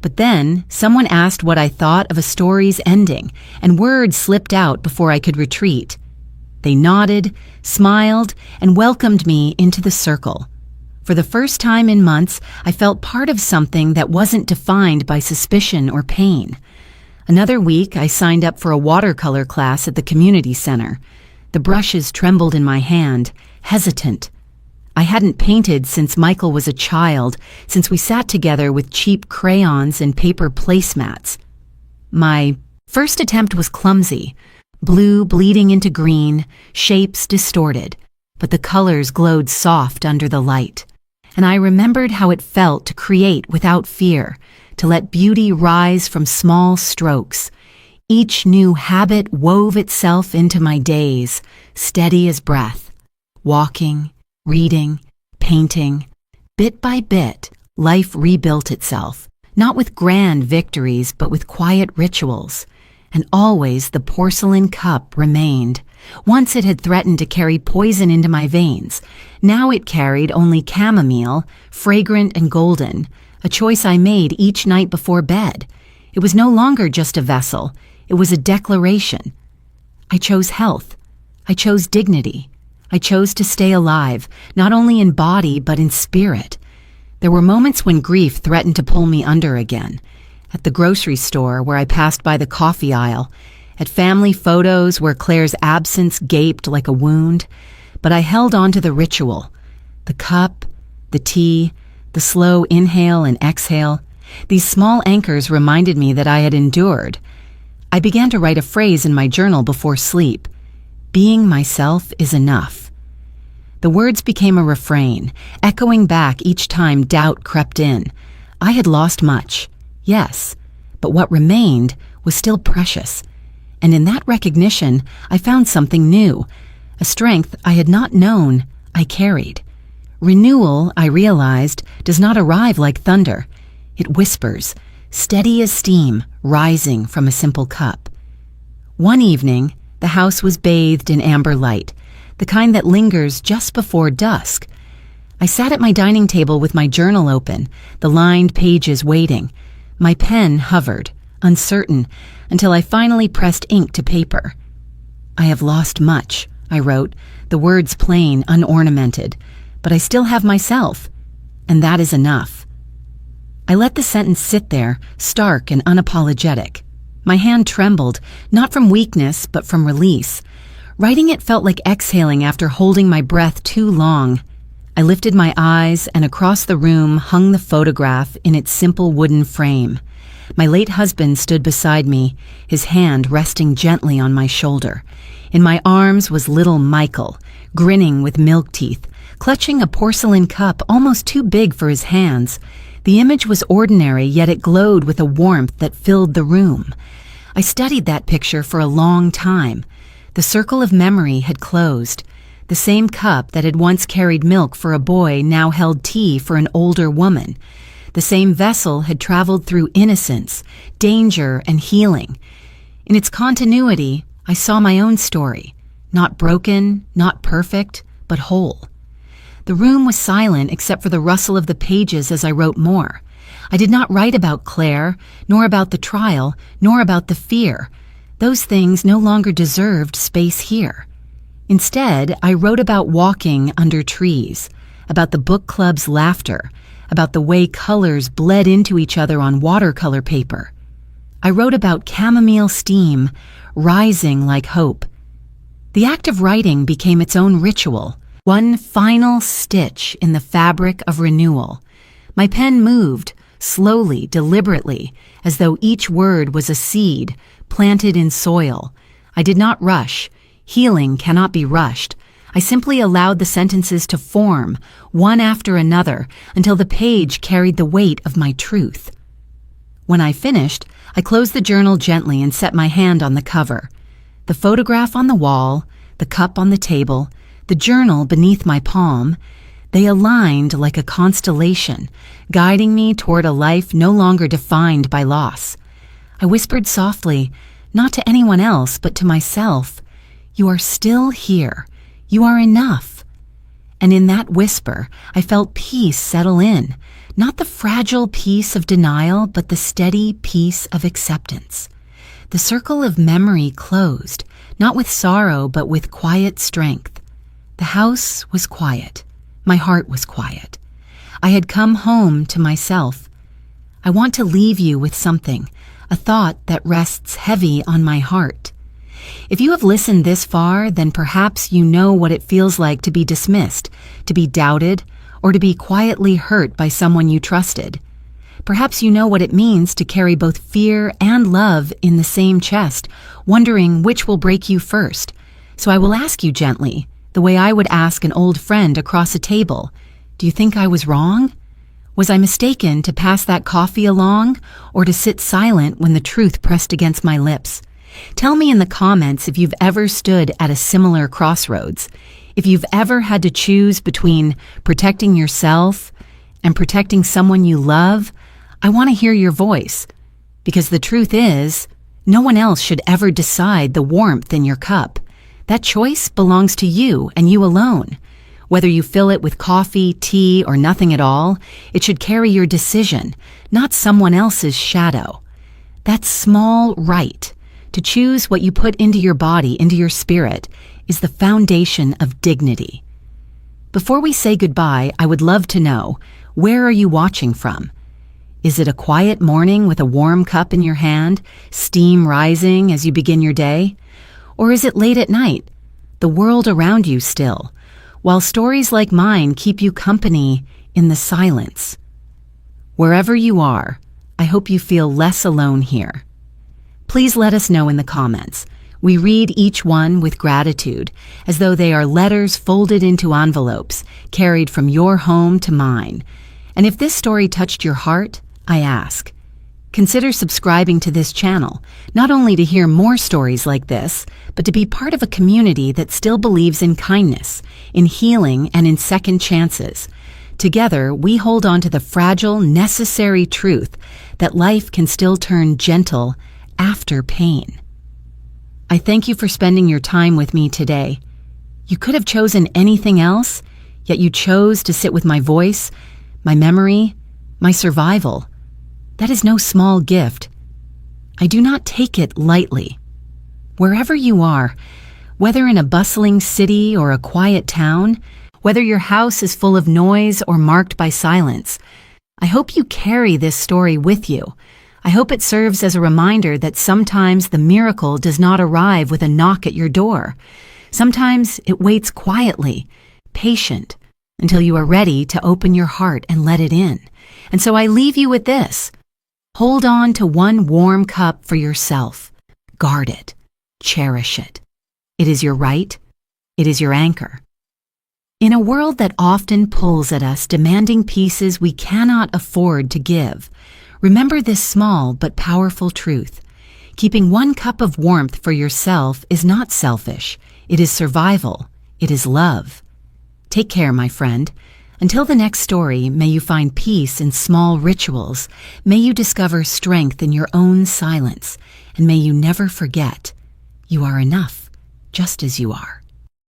Speaker 1: But then someone asked what I thought of a story's ending, and words slipped out before I could retreat. They nodded, smiled, and welcomed me into the circle. For the first time in months, I felt part of something that wasn't defined by suspicion or pain. Another week, I signed up for a watercolor class at the community center. The brushes trembled in my hand, hesitant. I hadn't painted since Michael was a child, since we sat together with cheap crayons and paper placemats. My first attempt was clumsy, blue bleeding into green, shapes distorted, but the colors glowed soft under the light. And I remembered how it felt to create without fear, to let beauty rise from small strokes. Each new habit wove itself into my days, steady as breath. Walking, reading, painting. Bit by bit, life rebuilt itself, not with grand victories, but with quiet rituals. And always the porcelain cup remained. Once it had threatened to carry poison into my veins. Now it carried only chamomile, fragrant and golden, a choice I made each night before bed. It was no longer just a vessel. It was a declaration. I chose health. I chose dignity. I chose to stay alive, not only in body but in spirit. There were moments when grief threatened to pull me under again. At the grocery store where I passed by the coffee aisle, at family photos where Claire's absence gaped like a wound, but I held on to the ritual. The cup, the tea, the slow inhale and exhale. These small anchors reminded me that I had endured. I began to write a phrase in my journal before sleep. Being myself is enough. The words became a refrain, echoing back each time doubt crept in. I had lost much, yes, but what remained was still precious. And in that recognition, I found something new, a strength I had not known I carried. Renewal, I realized, does not arrive like thunder. It whispers, steady as steam, rising from a simple cup. One evening, the house was bathed in amber light, the kind that lingers just before dusk. I sat at my dining table with my journal open, the lined pages waiting. My pen hovered, uncertain, until I finally pressed ink to paper. I have lost much, I wrote, the words plain, unornamented, but I still have myself, and that is enough. I let the sentence sit there, stark and unapologetic. My hand trembled, not from weakness, but from release. Writing it felt like exhaling after holding my breath too long. I lifted my eyes, and across the room hung the photograph in its simple wooden frame. My late husband stood beside me, his hand resting gently on my shoulder. In my arms was little Michael, grinning with milk teeth, clutching a porcelain cup almost too big for his hands. The image was ordinary, yet it glowed with a warmth that filled the room. I studied that picture for a long time. The circle of memory had closed. The same cup that had once carried milk for a boy now held tea for an older woman. The same vessel had traveled through innocence, danger, and healing. In its continuity, I saw my own story, not broken, not perfect, but whole. The room was silent except for the rustle of the pages as I wrote more. I did not write about Claire, nor about the trial, nor about the fear. Those things no longer deserved space here. Instead, I wrote about walking under trees, about the book club's laughter, about the way colors bled into each other on watercolor paper. I wrote about chamomile steam rising like hope. The act of writing became its own ritual, one final stitch in the fabric of renewal. My pen moved, slowly, deliberately, as though each word was a seed planted in soil. I did not rush. Healing cannot be rushed. I simply allowed the sentences to form, one after another, until the page carried the weight of my truth. When I finished, I closed the journal gently and set my hand on the cover. The photograph on the wall, the cup on the table, the journal beneath my palm, they aligned like a constellation, guiding me toward a life no longer defined by loss. I whispered softly, not to anyone else, but to myself, "You are still here. You are enough." And in that whisper, I felt peace settle in, not the fragile peace of denial, but the steady peace of acceptance. The circle of memory closed, not with sorrow, but with quiet strength. The house was quiet. My heart was quiet. I had come home to myself. I want to leave you with something, a thought that rests heavy on my heart. If you have listened this far, then perhaps you know what it feels like to be dismissed, to be doubted, or to be quietly hurt by someone you trusted. Perhaps you know what it means to carry both fear and love in the same chest, wondering which will break you first. So I will ask you gently, the way I would ask an old friend across a table, do you think I was wrong? Was I mistaken to pass that coffee along, or to sit silent when the truth pressed against my lips? Tell me in the comments if you've ever stood at a similar crossroads, if you've ever had to choose between protecting yourself and protecting someone you love. I want to hear your voice, because the truth is, no one else should ever decide the warmth in your cup. That choice belongs to you and you alone. Whether you fill it with coffee, tea, or nothing at all, it should carry your decision, not someone else's shadow. That small right to choose what you put into your body, into your spirit, is the foundation of dignity. Before we say goodbye, I would love to know, where are you watching from? Is it a quiet morning with a warm cup in your hand, steam rising as you begin your day? Or is it late at night, the world around you still, while stories like mine keep you company in the silence? Wherever you are, I hope you feel less alone here. Please let us know in the comments. We read each one with gratitude, as though they are letters folded into envelopes, carried from your home to mine. And if this story touched your heart, I ask, consider subscribing to this channel, not only to hear more stories like this, but to be part of a community that still believes in kindness, in healing, and in second chances. Together, we hold on to the fragile, necessary truth that life can still turn gentle after pain. I thank you for spending your time with me today. You could have chosen anything else, yet you chose to sit with my voice, my memory, my survival. That is no small gift. I do not take it lightly. Wherever you are, whether in a bustling city or a quiet town, whether your house is full of noise or marked by silence, I hope you carry this story with you. I hope it serves as a reminder that sometimes the miracle does not arrive with a knock at your door. Sometimes it waits quietly, patient, until you are ready to open your heart and let it in. And so I leave you with this. Hold on to one warm cup for yourself. Guard it. Cherish it. It is your right. It is your anchor. In a world that often pulls at us, demanding pieces we cannot afford to give, remember this small but powerful truth. Keeping one cup of warmth for yourself is not selfish. It is survival. It is love. Take care, my friend. Until the next story, may you find peace in small rituals. May you discover strength in your own silence. And may you never forget, you are enough, just as you are.